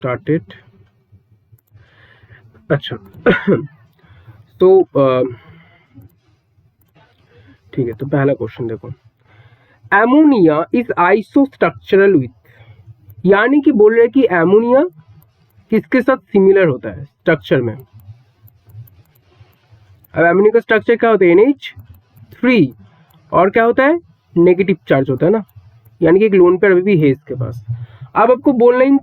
Started. अच्छा तो ठीक है, तो पहला क्वेश्चन देखो, एमोनिया इज आइसोस्ट्रक्चरल विथ, यानी कि बोल रहे कि एमोनिया किसके साथ सिमिलर होता है स्ट्रक्चर में। अब एमोनिया का स्ट्रक्चर क्या होता है, NH3, और क्या होता है, नेगेटिव चार्ज होता है ना, यानी कि एक लोन पेयर अभी भी है इसके पास। अब आपको बोलना ही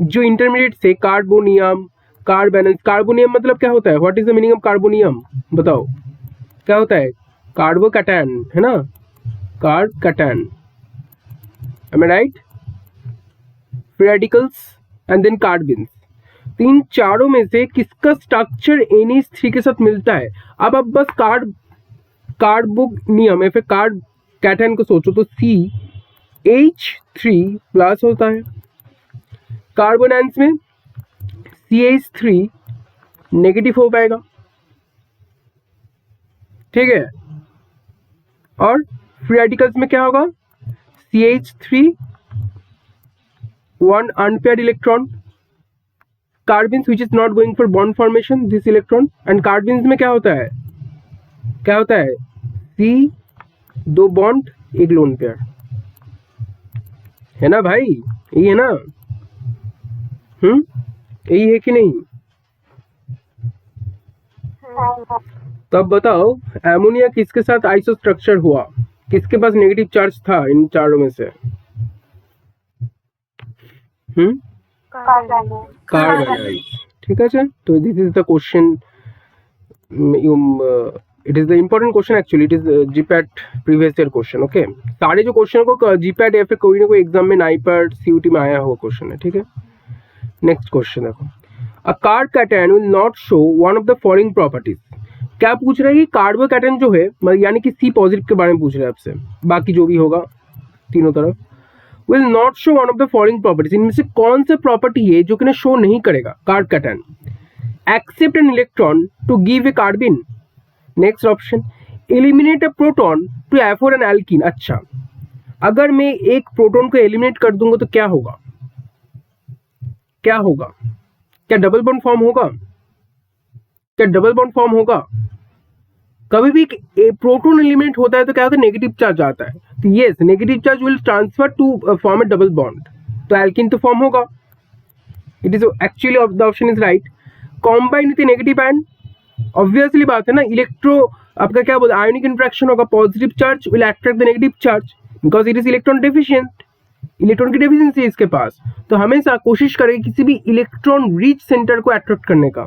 जो इंटरमीडिएट से कार्बोनियम, कार्बोनेंस, कार्बोनियम मतलब क्या होता है, what is the meaning of carbonium, बताओ क्या होता है, कार्बोकैटायन है ना, carbocation, am I right? Free radicals and then carbons. तो इन चारों में से किसका स्ट्रक्चर NH3 के साथ मिलता है। अब आप बस कार्बोनियम या फिर कार्बकैटायन को सोचो तो CH3 प्लस होता है, कार्बोनेंस में CH3 नेगेटिव हो पाएगा, ठीक है, और फ्री रेडिकल्स में क्या होगा, CH3 one unpaired electron, carbons which is not going for bond formation this electron, and carbons में क्या होता है, क्या होता है, C 2 बॉन्ड 1 लोन पेयर, है ना भाई, यही है ना, यही है कि नहीं। तब बताओ एमोनिया किसके साथ आइसो स्ट्रक्चर हुआ, किसके पास नेगेटिव चार्ज था इन चारों में से, कार्बन, ठीक है। तो this is the question, it is the important question actually, it is GPAT previous year question, okay. सारे जो क्वेश्चन को जीपैट या फिर कोई ना कोई एग्जाम में नाइपैट CUT में आया हुआ क्वेश्चन है, ठीक है। नेक्स्ट क्वेश्चन देखो, a carbocation will not show one of the following properties. क्या पूछ रहा है कि कार्बोकैटायन जो है, यानी कि C पॉजिटिव के बारे में पूछ रहा है आपसे, बाकी जो भी होगा तीनों तरफ, will not show one of the following properties, इनमें से कौन सा प्रॉपर्टी है जो कि शो नहीं करेगा carbocation, except an electron to give a carbene. Next option, eliminate a proton to afford an alkene. अच्छा, अगर मैं एक प्रोटॉन को एलिमिनेट कर दूंगा तो क्या होगा, क्या होगा, क्या डबल बॉन्ड फॉर्म होगा, क्या डबल बॉन्ड फॉर्म होगा। कभी भी प्रोटॉन एलिमिनेट होता है तो क्या होता है, नेगेटिव चार्ज आता है, तो yes negative charge will transfer to form a double bond, तो एल्कीन तो फॉर्म होगा, it is actually the option is right. Combine with negative ion, obviously बात है ना, इलेक्ट्रो आपका क्या बोलते हैं, आयोनिक इंट्रैक्शन होगा, positive charge will attract the negative charge because it is electron deficient, electron की डेफिशिएंसी है इसके पास, तो हमेशा कोशिश करें किसी भी इलेक्ट्रॉन रिच सेंटर को अट्रैक्ट करने का,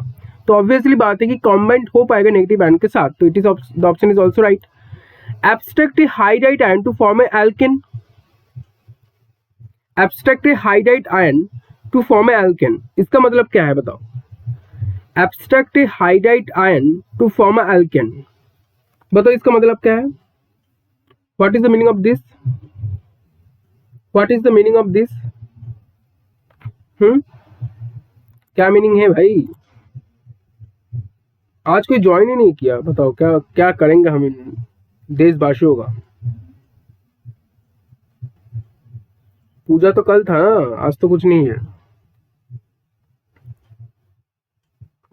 तो ऑब्वियसली बात है कि कॉम्बाइंड हो पाएगा नेगेटिव आयन के साथ, तो it is the option is also right. Abstract a hydride ion to form a alkane, abstract a hydride ion to form a alkane, इसका मतलब क्या है बताओ, abstract a hydride ion to form a alkane, बताओ इसका मतलब क्या है, what is the meaning of this, what is the meaning of this, क्या मीनिंग है भाई, आज कोई ज्वाइन ही नहीं किया, बताओ क्या क्या करेंगे हम इन देशवासियों का। पूजा तो कल था ना, आज तो कुछ नहीं है,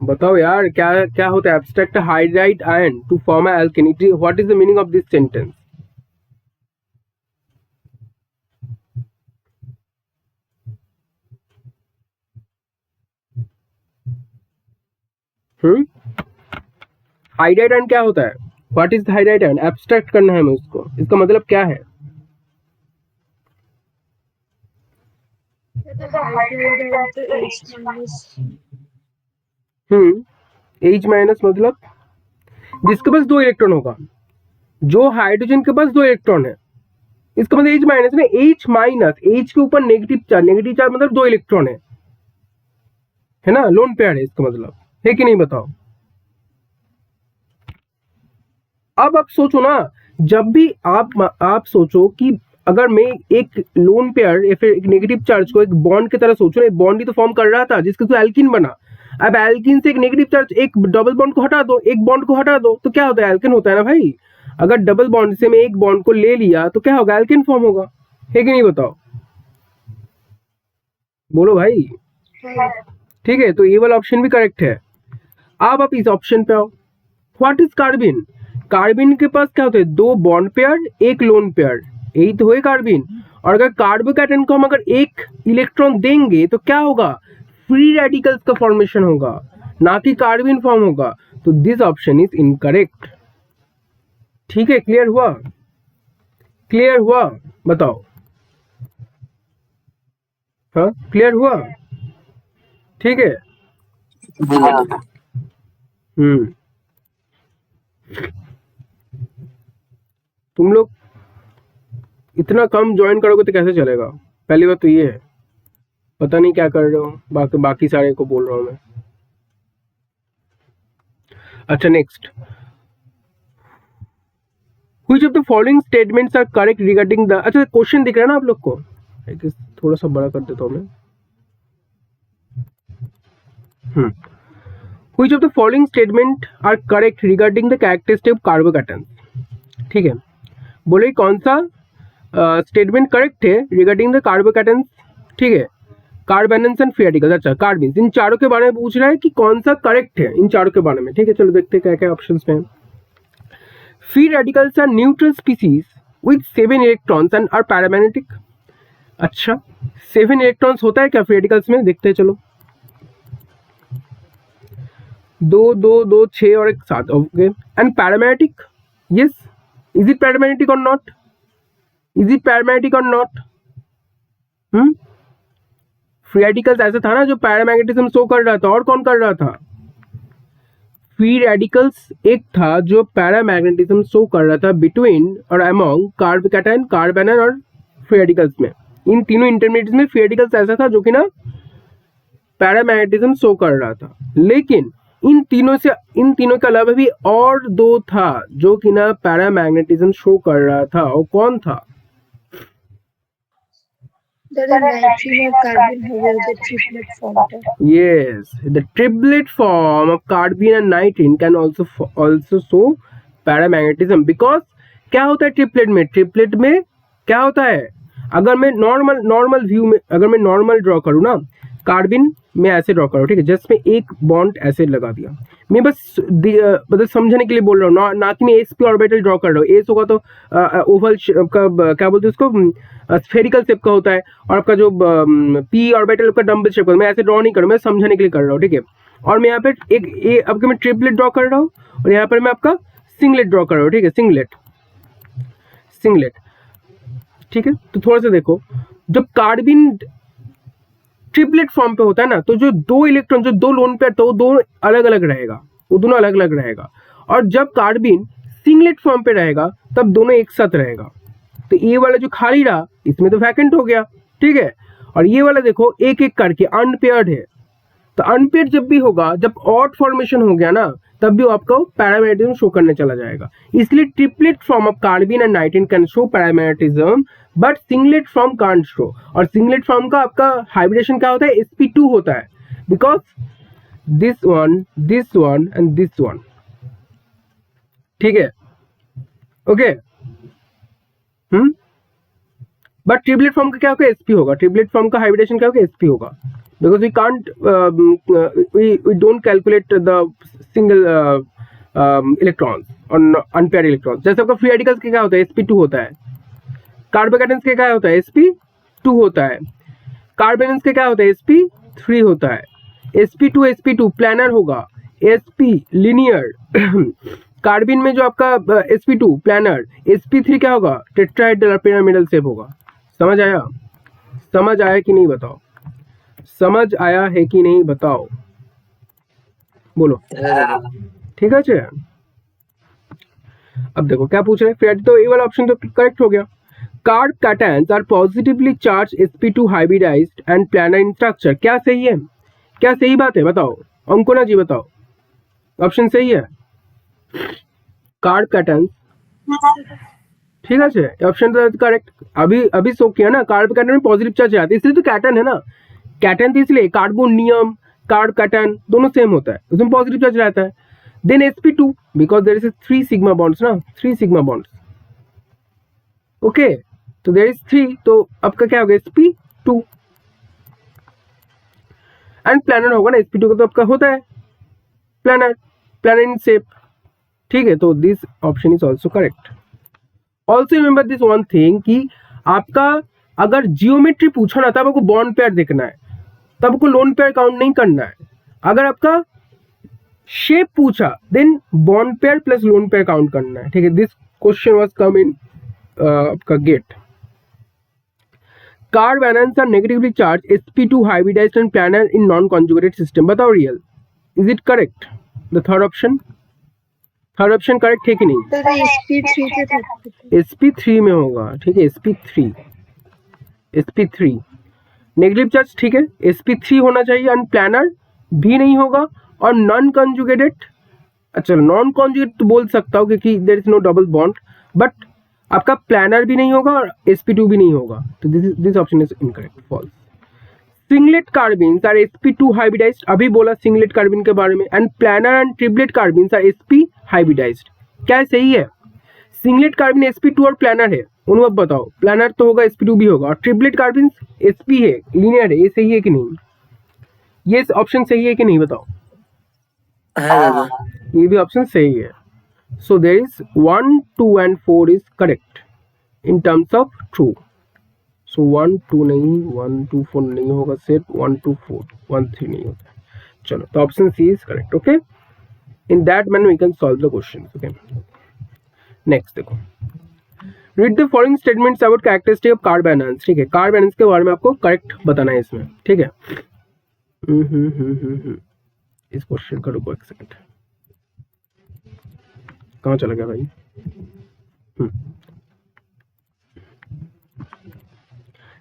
बताओ यार क्या क्या होता है, abstract hydride ion to form a alkane, what is the meaning of this sentence. Hydride ion क्या होता है, what is hydride ion, abstract करना है हमें उसको, इसका मतलब क्या है, H माइनस मतलब जिसके पास 2 इलेक्ट्रॉन होगा, जो हाइड्रोजन के पास 2 इलेक्ट्रॉन है, इसका मतलब H माइनस में H माइनस, H के ऊपर नेगेटिव चार्ज, नेगेटिव चार्ज मतलब 2 इलेक्ट्रॉन है ना, लोन पेयर है इसका मतलब, है कि नहीं बताओ। अब आप सोचो ना, जब भी आप सोचो कि अगर मैं एक लोन पेयर या फिर एक नेगेटिव चार्ज को एक बॉन्ड की तरह सोचो ना, एक बॉन्ड ही तो फॉर्म कर रहा था जिसके तो एल्किन बना, अब एल्किन से एक नेगेटिव चार्ज, एक डबल बॉन्ड को हटा दो, एक बॉन्ड को हटा दो, तो क्या होता है, एल्किन होता है ना भाई। अगर डबल बॉन्ड से मैं एक बॉन्ड को ले लिया तो क्या होगा, एल्किन फॉर्म होगा, है कि नहीं बताओ, बोलो भाई, ठीक है, तो ये वाला ऑप्शन भी करेक्ट है। अब आप इस ऑप्शन पे आओ, व्हाट इज कार्बिन? कार्बिन के पास क्या होता है? दो बॉन्ड पेयर, एक लोन पेयर, यही तो है कार्बिन। और अगर कार्बोकैटायन को हम अगर एक इलेक्ट्रॉन देंगे तो क्या होगा? फ्री रेडिकल्स का फॉर्मेशन होगा, ना कि कार्बिन फॉर्म होगा। तो दिस ऑप्शन इज इनकरेक्ट। ठीक है, क्लियर हुआ? क्लियर हुआ? बताओ। हाँ, क्लियर हुआ? ठीक है। तुम लोग इतना कम ज्वाइन करोगे तो कैसे चलेगा? पहली बात तो ये है, पता नहीं क्या कर रहे हो, बाकी सारे को बोल रहा हूं मैं। अच्छा, next, which of the following statements are correct regarding the, अच्छा क्वेश्चन दिख रहा है ना आप लोग को? थोड़ा सा बड़ा कर देता हूं मैं। Which of the following statement are correct regarding the characteristic of carbocation? ठीक है, बोले कौन सा स्टेटमेंट करेक्ट है रिगार्डिंग द कार्बोकैटायन? ठीक है, कार्बोनेंस एंड फ्री रेडिकल्स। अच्छा, कार्बिन, इन चारों के बारे में पूछ रहा है कि कौन सा करेक्ट है इन चारों के बारे में। ठीक है, चलो देखते हैं क्या क्या ऑप्शंस में। Free radicals are neutral species with 7 electrons and are paramagnetic. अच्छा, 7 इलेक्ट्रॉन्स होता है क्या फ्री रेडिकल्स में? देखते हैं, चलो। 2 2 2 6 और एक 7। Okay, and paramagnetic, yes, is it paramagnetic और नॉट? इज इट पैरामैग्नेटिक और नॉट? फ्री रेडिकल्स ऐसा था ना जो पैरामैग्नेटिज्म शो कर रहा था, और कौन कर रहा था? फ्री रेडिकल्स एक था जो पैरामैग्नेटिज्म शो कर रहा था बिटवीन और अमॉन्ग कार्बोकैटायन, कार्बोनेन और फ्री रेडिकल्स में। इन तीनों इंटरमीडिएट्स में फ्री रेडिकल्स ऐसा था जो कि ना पैरामैग्नेटिज्म शो कर रहा था। लेकिन इन तीनों के अलावा भी और दो था जो कि ना पैरामैग्नेटिज्म शो कर रहा था, और कौन था? The nitrogen or carbon has the triplet form. Yes, the triplet form of carbon and nitrogen can also show paramagnetism, because क्या होता है ट्रिपलेट में? ट्रिपलेट में क्या होता है? अगर मैं नॉर्मल व्यू में अगर मैं नॉर्मल ड्रॉ करूँ ना, कार्बिन में ऐसे ड्रॉ करो, ठीक है, जस्ट में एक बॉन्ड ऐसे लगा दिया। मैं बस मतलब समझने के लिए बोल रहा हूँ, ना कि मैं sp ऑर्बिटल ड्रॉ कर रहा हूँ। एस होगा तो ओवल का क्या बोलते हैं उसको, स्फेरिकल शेप का होता है, और आपका जो p ऑर्बिटल का डम्बल शेप का। मैं ऐसे ड्रॉ नहीं कर रहा हूँ, मैं समझने के लिए कर रहा हूँ, ठीक है। और मैं यहाँ पे एक आपका मैं ट्रिपलेट ड्रॉ कर रहा हूँ, और यहाँ पर मैं आपका सिंगलेट ड्रॉ कर रहा हूँ, ठीक है, सिंगलेट, ठीक है। तो थोड़ा सा देखो, जब कार्बिन ट्रिपलेट फॉर्म पे होता है ना, तो जो दो इलेक्ट्रॉन, जो दो लोन पेयर, तो वो दोनों अलग अलग रहेगा, और जब कार्बिन सिंगलेट फॉर्म पे रहेगा तब दोनों एक साथ रहेगा। तो ये वाला जो खाली रहा इसमें तो वैकेंट हो गया, ठीक है। और ये वाला देखो एक एक करके अनपेयर्ड है। तो अनपेयर्ड जब भी होगा, जब ऑड फॉर्मेशन हो गया ना, तब भी आपको पैरामैग्नेटिज्म शो करने चला जाएगा। इसलिए triplet form of कार्बिन and nitrogen can show paramagnetism, but singlet form can't show. और सिंगलेट फॉर्म का आपका हाइब्रिडेशन क्या होता है? sp2 होता है, because this one and this one, ठीक है, ओके। बट ट्रिपलेट फॉर्म का क्या होगा? sp होगा। ट्रिपलेट फॉर्म का हाइब्रिडेशन क्या होगा? sp होगा, because we can't we don't calculate the single electrons on unpaired electrons। जैसे आपका फ्री रेडिकल्स के क्या होता है? sp2 होता है। कार्बोकैटायंस के क्या होता है? sp2 होता है। कार्बोनेंस के क्या होता है? sp3 होता है। sp2 प्लानर होगा, sp लिनियर। कार्बिन में जो आपका sp2 प्लानर, sp3 क्या होगा? टेट्राहेड्रल पिरामिडल शेप होगा। समझ आया? समझ आया कि नहीं बताओ? समझ आया है कि नहीं बताओ, बोलो। ठीक है। अब देखो क्या पूछ रहे हैं। तो ये वाला ऑप्शन तो करेक्ट हो गया। Carbocations are positively charge sp2 hybridized and planar in structure. क्या सही है? क्या सही बात है? बताओ अंकुना जी, बताओ ऑप्शन सही है? कार्ब कैटायंस, ठीक है, ऑप्शन तो करेक्ट। अभी शो किया ना, कार्ब कैटायन में पॉजिटिव चार्ज आती है, इसलिए तो कैटायन है ना। कैटायन तो इसलिए कार्बोनियम, कार्ब कैटायन दोनों सेम होता है, उसमें पॉजिटिव चार्ज रहता है। Then sp2 because there is 3 sigma bonds ना, 3 सिग्मा बॉन्ड्स, ओके। तो देयर इज 3, तो आपका क्या हो गया? sp2। एंड प्लानर होगा ना, sp2 का तो आपका होता है प्लानर इन शेप, ठीक है, तो this option is also correct. Also remember this one thing कि आपका अगर जियोमेट्री पूछा ना तब आपको बॉन्ड पेयर देखना है, तब आपको लोन पेयर काउंट नहीं करना है। अगर आपका शेप पूछा then bond pair plus lone pair count करना है, ठीक है। This question was come in आपका GATE. Carbanions are negatively charged sp2 hybridized and planar in non-conjugated system, बताओ real, is it correct? The third option correct है कि नहीं? तो sp3 पे था। sp3 में होगा, ठीक है, sp3 नेगेटिव चार्ज, ठीक है, sp3 होना चाहिए, एंड प्लानर भी नहीं होगा, और नॉन कंजुगेटेड, अच्छा नॉन कंजुगेटेड तो बोल सकता हूँ क्योंकि there is no double bond, but आपका प्लानर भी नहीं होगा और sp2 भी नहीं होगा, तो this option is incorrect, false. Singlet carbenes are sp2 hybridized, अभी बोला सिंगलेट कार्बिन के बारे में, and planar and triplet carbenes are sp hybridized, क्या सही है? सिंगलेट कार्बिन sp2 और प्लानर है, उन्हें अब बताओ, प्लानर तो होगा sp2 भी होगा, और ट्रिपलेट कार्बिन sp है, लीनियर है, ये सही है कि नहीं? ये ऑप्शन सही है कि नहीं बताओ? ये भी ऑप्शन सही है। So there is 1, 2 and 4 is correct in terms of true. So 1, 2 नहीं, 1, 2, 4 नहीं होगा, सिर्फ 1, 2, 4, 1, 3 नहीं होता। चलो, तो option C is correct, okay. In that manner we can solve the question, okay. Next देखो, read the following statements about characteristic of carbanions, ठीक है, कार्ब एनायंस के बारे में आपको करेक्ट बताना है इसमें, ठीक है। इस क्वेश्चन का रुको एक सेकंड, कहाँ चला गया भाई?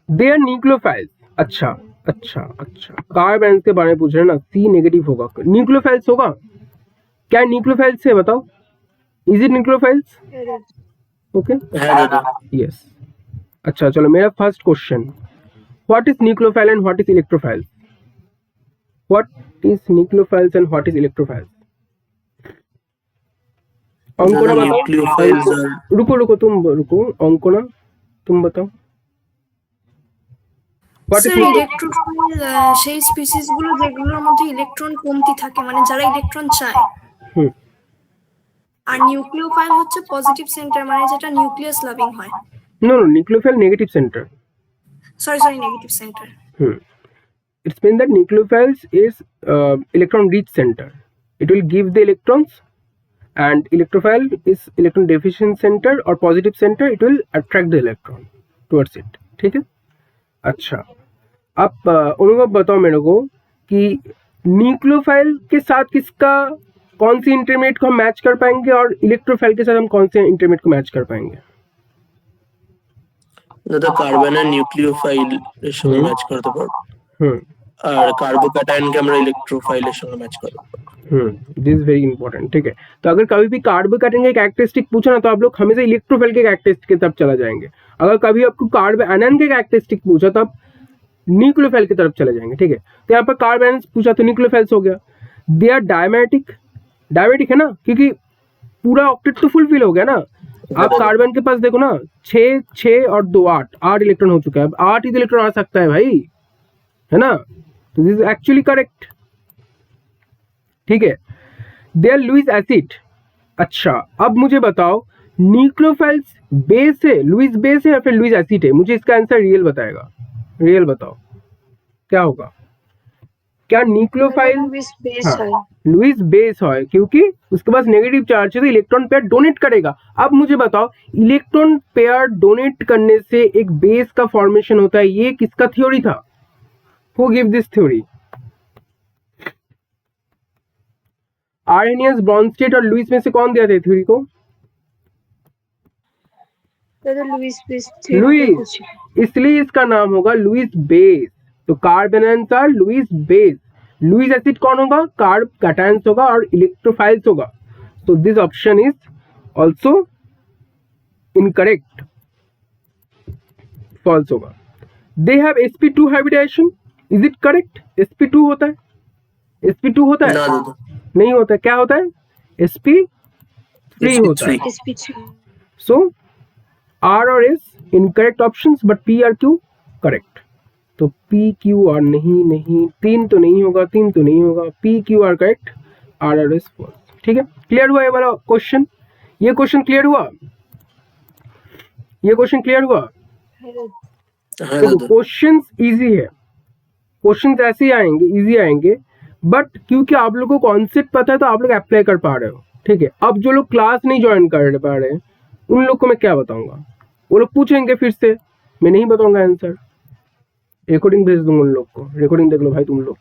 दे आर न्यूक्लियोफाइल्स, अच्छा, कार्ब एनायंस के बारे में पूछ रहे हैं ना, सी नेगेटिव होगा, न्यूक्लियोफाइल्स होगा क्या? न्यूक्लियोफाइल्स है, बताओ, is it nucleophiles? Okay, yes. अच्छा चलो, मेरा first question, what is nucleophile and what is electrophile? What is nucleophiles and what is electrophiles? Ankona बताओ, रुको तुम रुको, अंकोना तुम बताओ। স্যার ইলেকট্রোফাইল সেই স্পিসিস গুলো যেগুলোর মধ্যে ইলেকট্রন কমতি থাকে, মানে যারা ইলেকট্রন চায়। আর নিউক্লিওফাইল হচ্ছে পজিটিভ সেন্টার, মানে যেটা নিউক্লিয়াস লাভিং হয়। No nucleophile negative centre, sorry negative centre. It's mean that nucleophiles is electron rich center, it will give the electrons, and electrophile is electron deficient center or positive center, it will attract the electron towards it, ठीक है। अच्छा, अब अनुभव बताओ मेरे को कि nucleophile के साथ किसका, कौन सी इंटरमीडिएट को हम मैच कर पाएंगे, और इलेक्ट्रोफाइल के साथ हम कौन से इंटरमीडिएट को मैच कर पाएंगे? দাদা কার্বন আর নিউক্লিওফাইল এর সঙ্গে ম্যাচ করতে পারবো, আর कार्बोकैटायन আমরা इलेक्ट्रोफाइल সঙ্গে ম্যাচ করব। दिस वेरी इंपॉर्टेंट, ठीक है। तो अगर कभी भी कार्बोकैटायन के कैरेक्टरिस्टिक पूछा ना, तो आप लोग हमेशा इलेक्ट्रोफाइल के कैरेक्टरिस्टिक की तरफ चला जाएंगे। अगर कभी आपको कार्ब एनायन के कैरेक्टरिस्टिक पूछा तो आप न्यूक्लियोफाइल की तरफ चले जाएंगे, ठीक है। तो यहाँ पर कार्ब एनायन पूछा तो न्यूक्लियोफाइल्स हो गया। दे आर डायमेटिक है ना, क्योंकि पूरा ऑक्टेट तो फुलफिल हो गया ना। आप कार्बन के पास देखो ना, 6 और 2 8 इलेक्ट्रॉन हो चुका है, अब 8 ही तो इलेक्ट्रॉन आ सकता है भाई, है ना। तो दिस इज एक्चुअली करेक्ट, ठीक है। They are Lewis acid. अच्छा, अब मुझे बताओ न्यूक्लियोफाइल्स बेस है, लुईस बेस है या फिर लुईस एसिड है? मुझे इसका आंसर रियल बताएगा, रियल बताओ क्या होगा। क्या न्यूक्लियोफाइल लुईस बेस है, क्योंकि उसके पास नेगेटिव चार्ज है तो इलेक्ट्रॉन पेयर डोनेट करेगा। अब मुझे बताओ इलेक्ट्रॉन पेयर डोनेट करने से एक बेस का फॉर्मेशन होता है, ये किसका थ्योरी था? Who give this theory? Arrhenius, Brønsted और लुईस में से कौन दिया था थ्योरी को? लुईस, इसलिए इसका नाम होगा लुईस बेस। तो carbanions are Lewis base. Lewis acid कौन होगा? कार्ब कैटायंस होगा और इलेक्ट्रोफाइल्स होगा। तो this option is also incorrect, false होगा। They have sp2 hybridization, is it correct? sp2 होता है, sp2 होता है? नहीं होता है, क्या होता है? sp3 होता है। सो R और S incorrect options, but P और Q correct. तो पी क्यू आर नहीं, 3 तो नहीं होगा, 3 तो नहीं होगा, P Q R correct, R R S false. ठीक है, क्लियर हुआ ये वाला क्वेश्चन? ये क्वेश्चन क्लियर हुआ? ये क्वेश्चन क्लियर हुआ? क्वेश्चंस इजी है, क्वेश्चंस ऐसे ही आएंगे, इजी आएंगे, बट क्योंकि आप लोगों को कॉन्सेप्ट पता है तो आप लोग अप्लाई कर पा रहे हो। ठीक है, अब जो लोग क्लास नहीं ज्वाइन कर पा रहे उन लोग को मैं क्या बताऊंगा? वो लोग पूछेंगे फिर से, मैं नहीं बताऊंगा आंसर, रिकॉर्डिंग भेज दूंगा उन लोग को, रिकॉर्डिंग देख लो भाई तुम लोग।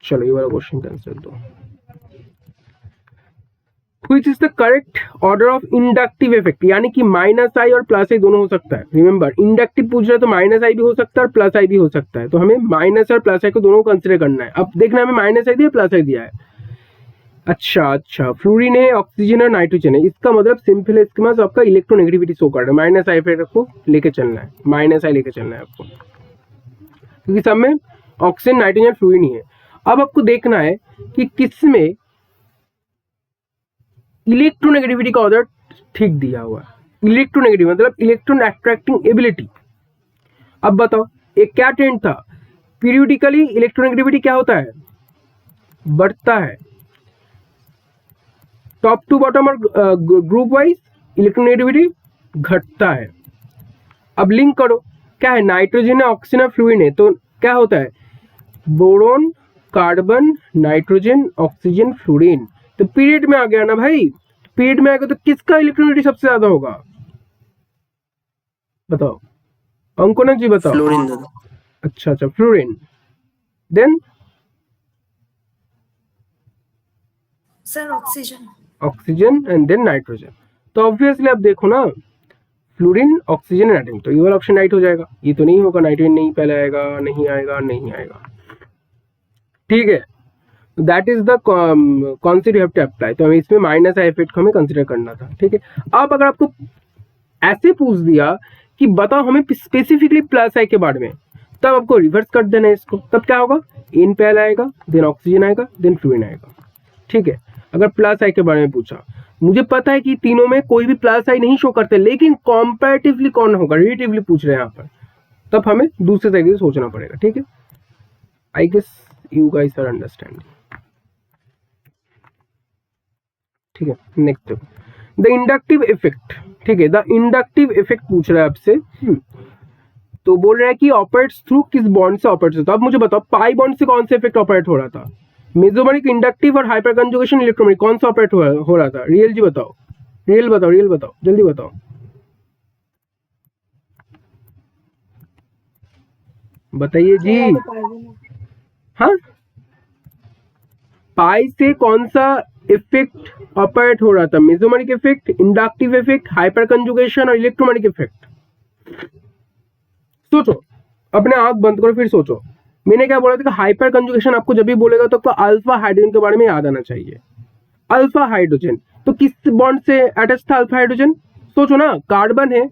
चलो ये वाला क्वेश्चन कैंसिल दो। Which is the correct order of inductive effect? यानी कि माइनस आई और प्लस आई दोनों हो सकता है। रिमेंबर, इंडक्टिव पूछ रहा है तो माइनस आई भी हो सकता है और प्लस आई भी हो सकता है, तो हमें माइनस और प्लस आई को दोनों कंसिडर करना है। अब देखना हमें माइनस आई दिया प्लस आई दिया है। अच्छा, फ्लोरीन है, ऑक्सीजन और नाइट्रोजन है, इसका मतलब सिंपल है, इसके पास आपका इलेक्ट्रोनेगेटिविटी शो कर रहा है, माइनस आई इफेक्ट को लेके चलना है, माइनस आई लेके चलना है आपको, क्योंकि सब में ऑक्सीजन नाइट्रोजन फ्लोरीन ही है। अब आपको देखना है कि किसमें इलेक्ट्रोनेगेटिविटी का ऑर्डर ठीक दिया हुआ है। इलेक्ट्रोनेगेटिव मतलब इलेक्ट्रॉन अट्रैक्टिंग एबिलिटी। अब बताओ एक क्या ट्रेंड था, पीरियोडिकली इलेक्ट्रोनेगेटिविटी क्या होता है? बढ़ता है, टॉप टू बॉटम और ग्रुप वाइज इलेक्ट्रोनेगेटिविटी घटता है। अब लिंक करो, क्या है, नाइट्रोजन है, ऑक्सीजन है, फ्लूइन है, तो क्या होता है, boron, carbon, nitrogen, oxygen, fluorine. तो पीरियड में आ गया ना भाई, पीरियड में आएगा तो किसका इलेक्ट्रोनेगेटिविटी सबसे ज्यादा होगा? बताओ अंकोना जी, बताओ। फ्लोरीन। अच्छा, fluorine, then sir oxygen, oxygen and then nitrogen. तो ऑब्वियसली आप देखो ना, फ्लोरीन, ऑक्सीजन, नाइट्रोजन, तो ये वाला ऑप्शन राइट हो जाएगा। ये तो नहीं होगा, नाइट्रोजन नहीं पहले आएगा, नहीं आएगा, नहीं आएगा। ठीक है, that is the concept you have to apply. तो हमें इसमें माइनस आई इफेक्ट को हमें कंसीडर करना था। ठीक है, अब अगर आपको ऐसे पूछ दिया कि बताओ हमें स्पेसिफिकली प्लस आई के बारे में, तब आपको रिवर्स कर देना है इसको। तब क्या होगा, इन पहले आएगा, देन ऑक्सीजन आएगा, देन फ्लोरीन आएगा। ठीक है, अगर प्लस आई के बारे में पूछा, मुझे पता है कि तीनों में कोई भी प्लस आई नहीं शो करते, लेकिन कंपैरेटिवली कौन होगा, रिलेटिवली पूछ रहे हैं यहाँ पर, तब हमें दूसरे तरीके से सोचना पड़ेगा। ठीक है, I guess you guys are understanding. ठीक है, नेक्स्ट द इंडक्टिव इफेक्ट। ठीक है, द इंडक्टिव इफेक्ट पूछ रहा है आपसे। तो बोल रहा है कि ऑपरेट्स थ्रू किस बॉन्ड से ऑपरेट होता है। अब मुझे बताओ पाई बॉन्ड से कौन सा इफेक्ट ऑपरेट हो रहा था? मेसोमेरिक, इंडक्टिव और हाइपर कंजुगेशन, इलेक्ट्रोमेरिक, कौन सा ऑपरेट हो रहा था? रियल जी बताओ, रियल बताओ, रियल बताओ, जल्दी बताओ। बताइए जी। हाँ, पाई से कौन सा इफेक्ट ऑपरेट हो रहा था? Mesomeric effect, inductive effect, hyper conjugation और इलेक्ट्रोमेरिक इफेक्ट। सोचो, अपने आंख बंद करो, फिर सोचो। मैंने क्या बोला था कि हाइपर कंजुगेशन आपको जब भी बोलेगा तो आपको अल्फा हाइड्रोजन के बारे में याद आना चाहिए। अल्फा हाइड्रोजन, तो किस बॉन्ड से अटैच था अल्फा हाइड्रोजन? सोचो ना, कार्बन है,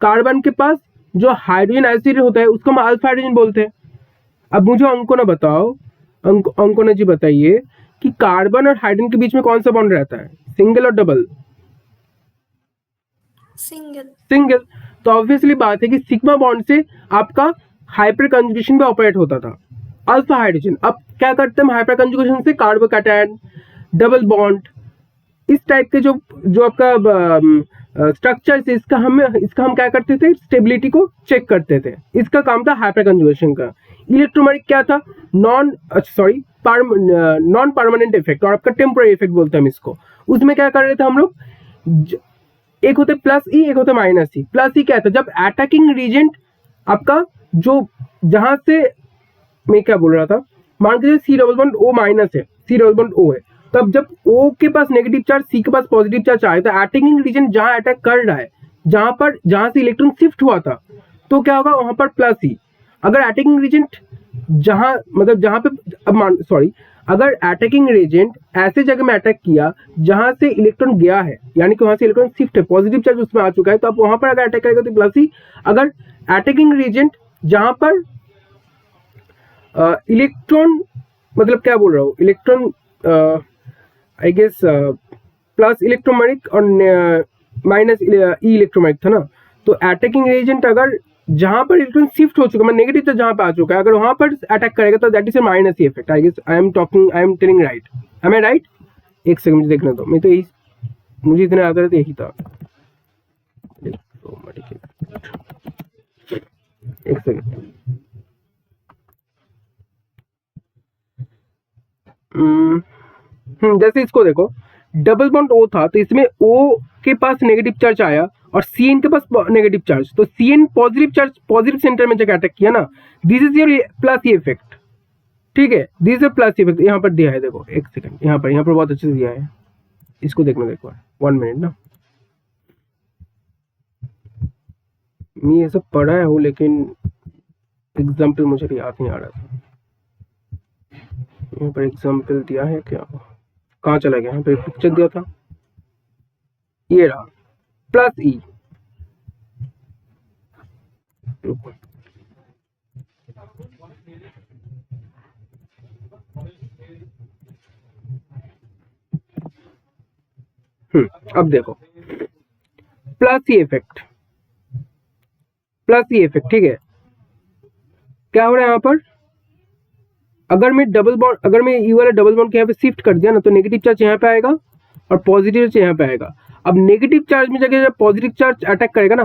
कार्बन के पास जो हाइड्रोजन एसिड होता है उसको हम अल्फा हाइड्रोजन बोलते हैं। अब मुझे अंको ना बताओ, अंको ना जी बताइए कि कार्बन और हाइड्रोजन के बीच में कौन सा बॉन्ड रहता है, सिंगल और डबल? सिंगल। तो ऑब्वियसली बात है कि सिग्मा बॉन्ड से आपका हाइपर कंजुगेशन पे ऑपरेट होता था अल्फा हाइड्रोजन। अब क्या करते हैं, हाइपर कंजुगेशन से कार्बोकैटायन, डबल बॉन्ड, इस टाइप के जो आपका स्ट्रक्चर से इसका हम क्या करते थे, स्टेबिलिटी को चेक करते थे। इसका काम था हाइपर कंजुगेशन का। इलेक्ट्रोमेरिक क्या था, नॉन परमानेंट इफेक्ट, और आपका टेम्पोररी इफेक्ट बोलते हैं हम इसको। उसमें क्या कर रहे थे हम लोग, एक होते प्लस ई, एक होते माइनस ई। प्लस ई क्या था, जब अटैकिंग रीजेंट आपका जो जहां से मैं क्या बोल रहा था, मान के C double bond O minus है, सी डबल बॉन्ड ओ है, तब जब ओ के पास नेगेटिव चार्ज, सी के पास पॉजिटिव चार्ज आए, तो अटैकिंग रीजन जहां अटैक कर रहा है, जहां से इलेक्ट्रॉन शिफ्ट हुआ था, तो क्या होगा वहां पर प्लस ई। अगर अटैकिंग रीजेंट अगर अटैकिंग एजेंट ऐसे जगह में अटैक किया जहां से इलेक्ट्रॉन गया है, यानी कि वहां से इलेक्ट्रॉन शिफ्ट है, पॉजिटिव चार्ज उसमें आ चुका है, तो आप वहां पर अगर अटैक करेगा तो प्लस ही। अगर अटैकिंग एजेंट जहां पर इलेक्ट्रॉन, मतलब क्या बोल रहा हूँ, electron I guess plus electromagnetic और माइनस ई इलेक्ट्रोमैग्नेटिक था ना, तो अटैकिंग एजेंट अगर जहां पर इलेक्ट्रॉन शिफ्ट हो चुका है, नेगेटिव चार्ज जहां पे आ चुका है, अगर वहां पर अटैक करेगा तो that is a minus effect. I guess I am telling right, am I right? एक सेकंड मुझे देखने दो, मैं तो यही, मुझे इतने आता रहते यही था। एक सेकंड, जैसे इसको देखो, डबल बॉन्ड O था तो इसमें O के पास नेगेटिव चार्ज आया और CN के पास नेगेटिव चार्ज, तो CN positive charge positive centre में जाकर अटैक किया ना, this is your plus E effect. ठीक है, दिस इज प्लस इफेक्ट, यहाँ पर दिया है देखो, एक सेकंड, यहाँ पर बहुत अच्छे से दिया है, इसको देखना देखो, 1 मिनट ना, मैं ये सब पढ़ा हूँ लेकिन एग्जाम्पल मुझे याद नहीं आ रहा था। यहाँ पर एग्जाम्पल दिया है क्या, कहाँ चला गया, यहाँ पर पिक्चर दिया था, ये रहा प्लस ई। अब देखो प्लस ई इफेक्ट, ठीक है, क्या हो रहा है यहाँ पर, अगर मैं डबल बॉन्ड, अगर मैं ई वाला डबल बॉन्ड के यहाँ पे शिफ्ट कर दिया ना, तो नेगेटिव चार्ज यहाँ पे आएगा और पॉजिटिव चार्ज यहाँ पे आएगा। अब नेगेटिव चार्ज में जगह जब पॉजिटिव चार्ज अटैक करेगा ना,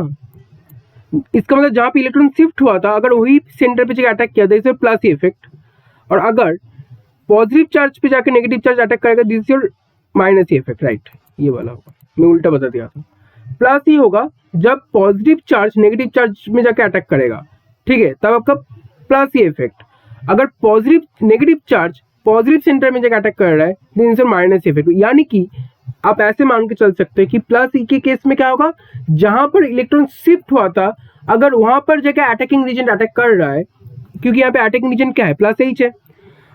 इसका मतलब जहाँ पे इलेक्ट्रॉन शिफ्ट हुआ था अगर वही सेंटर पे जगह अटैक किया था, इसे प्लस इफेक्ट, और अगर पॉजिटिव चार्ज पे जाकर नेगेटिव चार्ज अटैक करेगा, this is your minus effect, right, ये वाला होगा, मैं उल्टा बता दिया था। प्लस ही होगा जब पॉजिटिव चार्ज नेगेटिव चार्ज में जाकर अटैक करेगा, ठीक है, तब आपका प्लस ही इफेक्ट। अगर positive negative charge positive centre में जाकर अटैक कर रहा है, देन इज माइनस इफेक्ट। यानी कि आप ऐसे मान के चल सकते हैं कि प्लस ई के केस में क्या होगा, जहां पर इलेक्ट्रॉन शिफ्ट हुआ था अगर वहां पर जगह अटैकिंग रीजन अटैक कर रहा है, क्योंकि यहाँ पे अटैकिंग रीजन क्या है, प्लस एच है,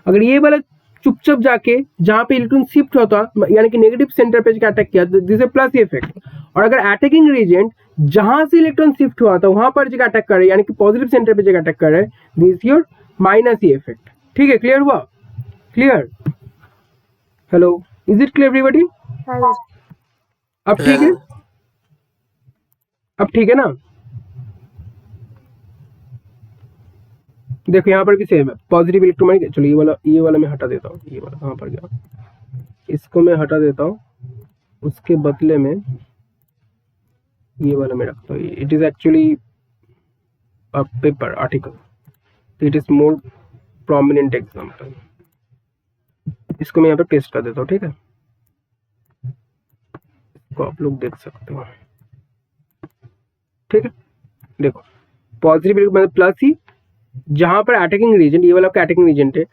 अगर ये वाला चुपचाप जाके जहां पे इलेक्ट्रॉन शिफ्ट होता यानी कि नेगेटिव सेंटर पे अटैक किया, दिस इज प्लस इफेक्ट। और अगर अटैकिंग रीजन जहां से इलेक्ट्रॉन शिफ्ट हुआ था वहां पर जगह अटैक कर रहा है यानी कि पॉजिटिव सेंटर पे जगह अटैक कर रहा है, this your minus E effect. ठीक है, क्लियर हुआ? Clear? Hello, is it clear everybody? अब ठीक है, अब ठीक है ना? देखो यहाँ पर भी सेम है, पॉजिटिव इलेक्ट्रोमैग्नेटिक। चलो ये वाला मैं हटा देता हूँ, ये वाला कहाँ पर गया, इसको मैं हटा देता हूँ, उसके बदले में ये वाला मैं रखता हूँ। It is actually a paper article, it is more prominent example, इसको मैं यहाँ पर पेस्ट कर देता हूँ। ठीक है, इसको आप लोग देख सकते हो। ठीक है, देखो पॉजिटिव मतलब प्लस ही, जहां पर अटैकिंग रीजन, ये वाला आपका अटैकिंग रीजन है,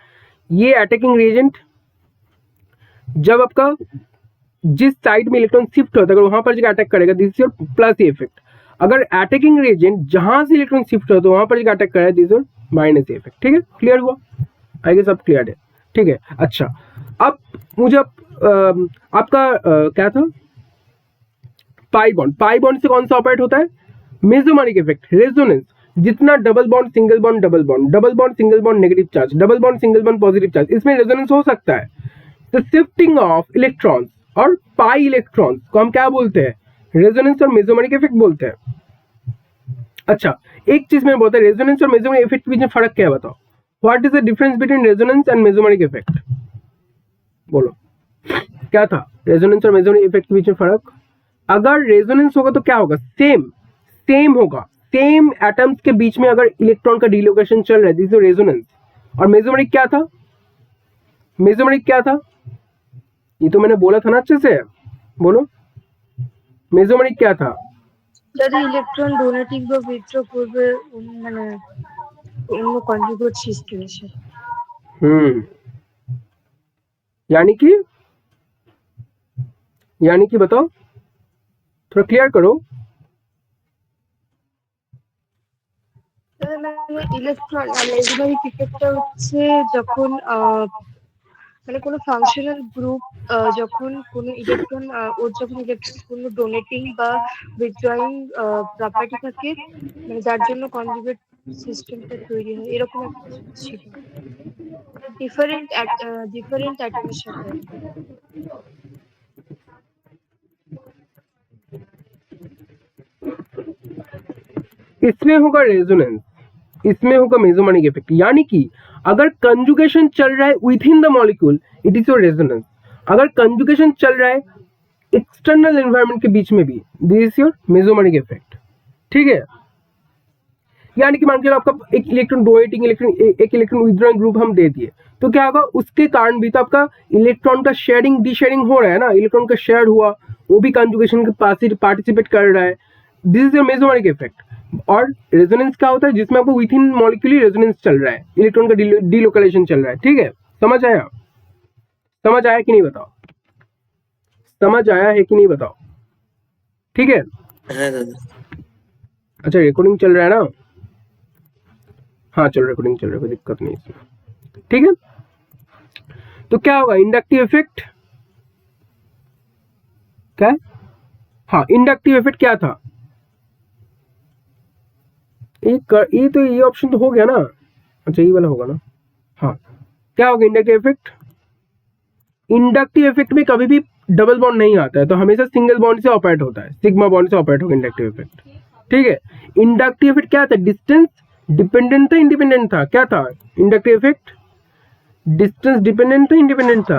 ये अटैकिंग रीजन जब आपका जिस साइड में इलेक्ट्रॉन शिफ्ट होता है अगर वहां पर जगह अटैक करेगा, this is your plus effect. अगर अटैकिंग रीजन जहां से इलेक्ट्रॉन शिफ्ट होता है वहां पर जगह अटैक करेगा, this is your minus effect. ठीक है, क्लियर हुआ? आई गेस सब क्लियर है। ठीक है, अच्छा, अब मुझे आपका क्या था, पाई बॉन्ड से कौन सा ऑपरेट होता है, मेसोमेरिक इफेक्ट, रेजोनेंस। जितना double bond single bond double bond, double bond single bond negative charge, double bond single bond positive charge, इसमें रेजोनेंस हो सकता है। तो शिफ्टिंग ऑफ इलेक्ट्रॉन्स और पाई इलेक्ट्रॉन्स को हम क्या बोलते हैं, रेजोनेंस और मेसोमेरिक इफेक्ट बोलते हैं। अच्छा, एक चीज मैं बोलता है, रेजोनेंस और मेसोमेरिक इफेक्ट के बीच में फर्क क्या है, बताओ। What is the difference between resonance and mesomeric effect? बोलो क्या था रेजोनेंस और मेसोमेरिक इफेक्ट के बीच में फर्क? अगर रेजोनेंस होगा तो क्या होगा, सेम होगा, सेम एटम्स के बीच में अगर इलेक्ट्रॉन का डिलोकेशन चल रहा है, दिस इज रेजोनेंस। और मेसोमेरिक क्या था, मेसोमेरिक क्या था, ये तो मैंने बोला था ना अच्छे से, बोलो मेसोमेरिक क्या था? যদি ইলেকট্রন ডোনেটিং বা উইথড্র করবে মানে অন্য কন্ট্রিবিউট সিস্টেম এসে यानी कि बताओ, थोड़ा क्लियर करो। মানে ইলেকট্রন মেসোমেরিক ইফেক্টটা হচ্ছে যখন মানে কোনো ফাংশনাল গ্রুপ যখন কোনো ইলেকট্রন ওর যখন ইলেকট্রন কোনো ডোনেটিং বা উইথড্রয়িং প্রপার্টি থাকে, মানে যার জন্য কনজুগেট সিস্টেমটা তৈরি হয়, এরকম একটা কিছু ছিল ডিফারেন্ট অ্যাটমের সাথে। इसमें होगा रेजोनेंस, इसमें होगा मेसोमेरिक इफेक्ट। यानी कि अगर कंजुगेशन चल रहा है with in the molecule it is your resonance, अगर कंजुगेशन चल रहा है एक्सटर्नल एनवायरनमेंट के बीच में भी this is your mesomeric effect. ठीक है, यानी कि मान के चलो आपका एक इलेक्ट्रॉन डोनेटिंग इलेक्ट्रॉन, एक इलेक्ट्रॉन विथड्रॉइंग ग्रुप हम दे दिए, तो क्या होगा उसके कारण भी तो आपका इलेक्ट्रॉन का शेयरिंग डिशेयरिंग हो रहा है ना, इलेक्ट्रॉन का शेयर हुआ, वो भी कंजुगेशन के पार्टिसिपेट कर रहा है। This is your mesomeric effect. और रेजोनेंस क्या होता है, जिसमें आपको विथ इन मॉलिक्यूलर रेजोनेंस चल रहा है, इलेक्ट्रॉन का डिलोकेलेशन चल रहा है। ठीक है, समझ आया? समझ आया कि नहीं बताओ? समझ आया है कि नहीं बताओ? ठीक है, है दादा। अच्छा रिकॉर्डिंग चल रहा है ना? हाँ चलो रिकॉर्डिंग चल रहा है, कोई दिक्कत नहीं इसमें। ठीक है, तो क्या होगा इंडक्टिव इफेक्ट क्या है? हाँ इंडक्टिव इफेक्ट क्या था? ये तो ये ऑप्शन तो हो गया ना। अच्छा ये वाला होगा ना। हाँ क्या होगा इंडक्टिव इफेक्ट? इंडक्टिव इफेक्ट में कभी भी डबल बॉन्ड नहीं आता है, तो हमेशा सिंगल बॉन्ड से ऑपरेट होता है, सिग्मा बॉन्ड से ऑपरेट होगा इंडक्टिव इफेक्ट। ठीक है, इंडक्टिव इफेक्ट क्या था? डिस्टेंस डिपेंडेंट था इंडिपेंडेंट था? क्या था इंडक्टिव इफेक्ट? डिस्टेंस डिपेंडेंट था इंडिपेंडेंट था?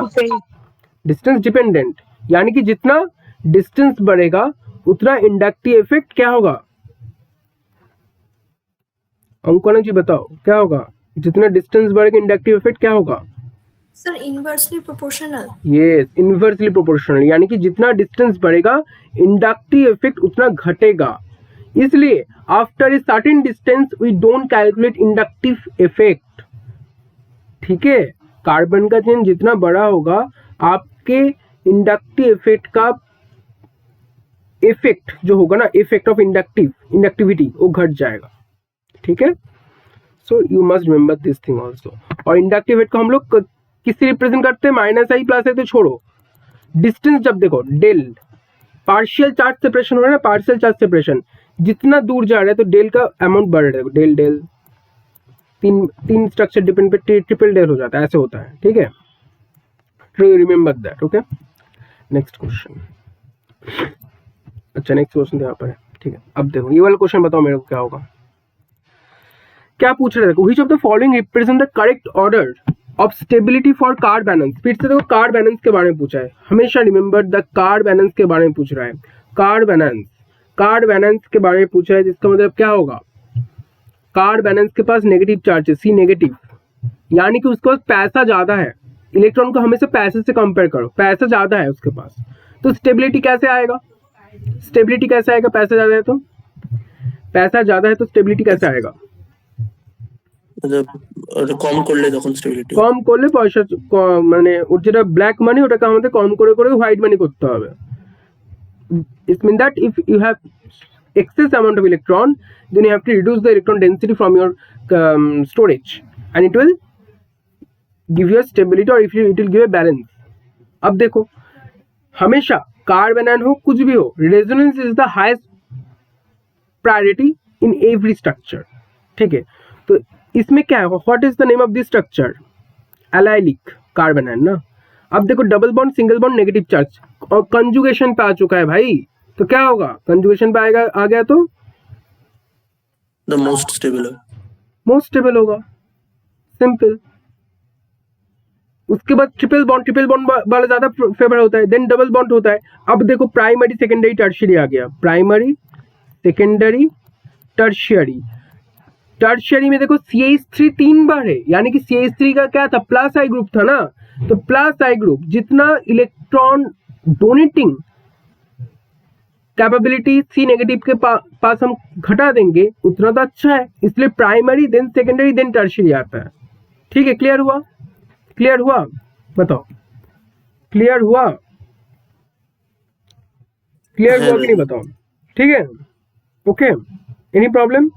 डिस्टेंस डिपेंडेंट, यानी कि जितना डिस्टेंस बढ़ेगा उतना इंडक्टिव इफेक्ट क्या होगा? अंकुर जी बताओ क्या होगा? जितना डिस्टेंस बढ़ेगा इंडक्टिव इफेक्ट क्या होगा? Sir inversely proportional. Yes inversely proportional, यानी कि जितना डिस्टेंस बढ़ेगा इंडक्टिव इफेक्ट उतना घटेगा। इसलिए after a certain distance we don't calculate inductive effect. ठीक है, कार्बन का चेन जितना बड़ा होगा आपके इंडक्टिव इफेक्ट का इफेक्ट जो होगा ना, इफेक्ट ऑफ इंडक्टिविटी वो घट जाएगा। ठीक है, so you must remember this thing also. और इंडक्टिव इफेक्ट को हम लोग किससे रिप्रेजेंट करते हैं? माइनस आई प्लस आई तो छोड़ो, डिस्टेंस जब देखो डेल पार्शियल चार्ज सेपरेशन हो रहा है ना, पार्शियल चार्ज सेपरेशन जितना दूर जा रहा है तो डेल का अमाउंट बढ़ रहा है, डेल डेल तीन स्ट्रक्चर डिपेंड पे ट्रिपल डेल हो जाता है, ऐसे होता है। ठीक है, remember that. Okay, next question. अच्छा नेक्स्ट क्वेश्चन यहाँ पर है। ठीक है, अब देखो ये वाला क्वेश्चन बताओ मेरे को क्या होगा। क्या पूछ रहे थे? Which of the following represent the correct order of stability for card balance. फिर से देखो कार्ड बैलेंस के बारे में पूछा है, हमेशा रिमेंबर द कार्ड बैलेंस के बारे में पूछ रहा है। कार्ड बैलेंस के बारे में पूछा है, जिसका मतलब क्या होगा? कार्ड बैलेंस के पास नेगेटिव चार्ज है, सी नेगेटिव, यानी कि उसके पास पैसा ज्यादा है। इलेक्ट्रॉन को हमेशा पैसे से कंपेयर करो, पैसा ज्यादा है उसके पास, तो स्टेबिलिटी कैसे आएगा? स्टेबिलिटी कैसे आएगा? पैसा ज्यादा है तो, पैसा ज्यादा है तो स्टेबिलिटी कैसे आएगा? কম করলে তখন স্টেবিলিটি কম করলে পয়সা মানে ওর যেটা ব্ল্যাক মানি ওটাকে আমাদের কম করে করে হোয়াইট মানি করতে হবে। It means that if you have excess amount of electron then you have to reduce the electron density from your storage and it will give you a stability or it will give a balance। अब देखो हमेशा carbon ion हो कुछ भी हो, resonance is the highest priority in every structure. ठीक है, तो इसमें क्या है? What is the name of this structure? Allylic carbon ion ना। अब देखो double bond single bond negative charge और कंजुगेशन पे आ चुका है भाई, तो क्या होगा? कंजुगेशन पे आएगा, आ गया तो द मोस्ट स्टेबल होगा, सिंपल। उसके बाद ट्रिपल बॉन्ड वाला ज्यादा फेवर होता है, देन डबल बॉन्ड होता है। अब देखो प्राइमरी सेकेंडरी टर्शियरी आ गया, प्राइमरी सेकेंडरी टर्शियरी। टर्शियरी में देखो CH3 3 बार है, यानी कि CH3 का क्या था? प्लस आई ग्रुप था ना, तो प्लस आई ग्रुप जितना इलेक्ट्रॉन डोनेटिंग कैपेबिलिटी सी नेगेटिव के पास हम घटा देंगे उतना तो अच्छा है, इसलिए primary then secondary then tertiary आता है। ठीक है, क्लियर हुआ? क्लियर हुआ? बताओ क्लियर हुआ? क्लियर हुआ कि नहीं बताओ? ठीक है, ओके, एनी प्रॉब्लम?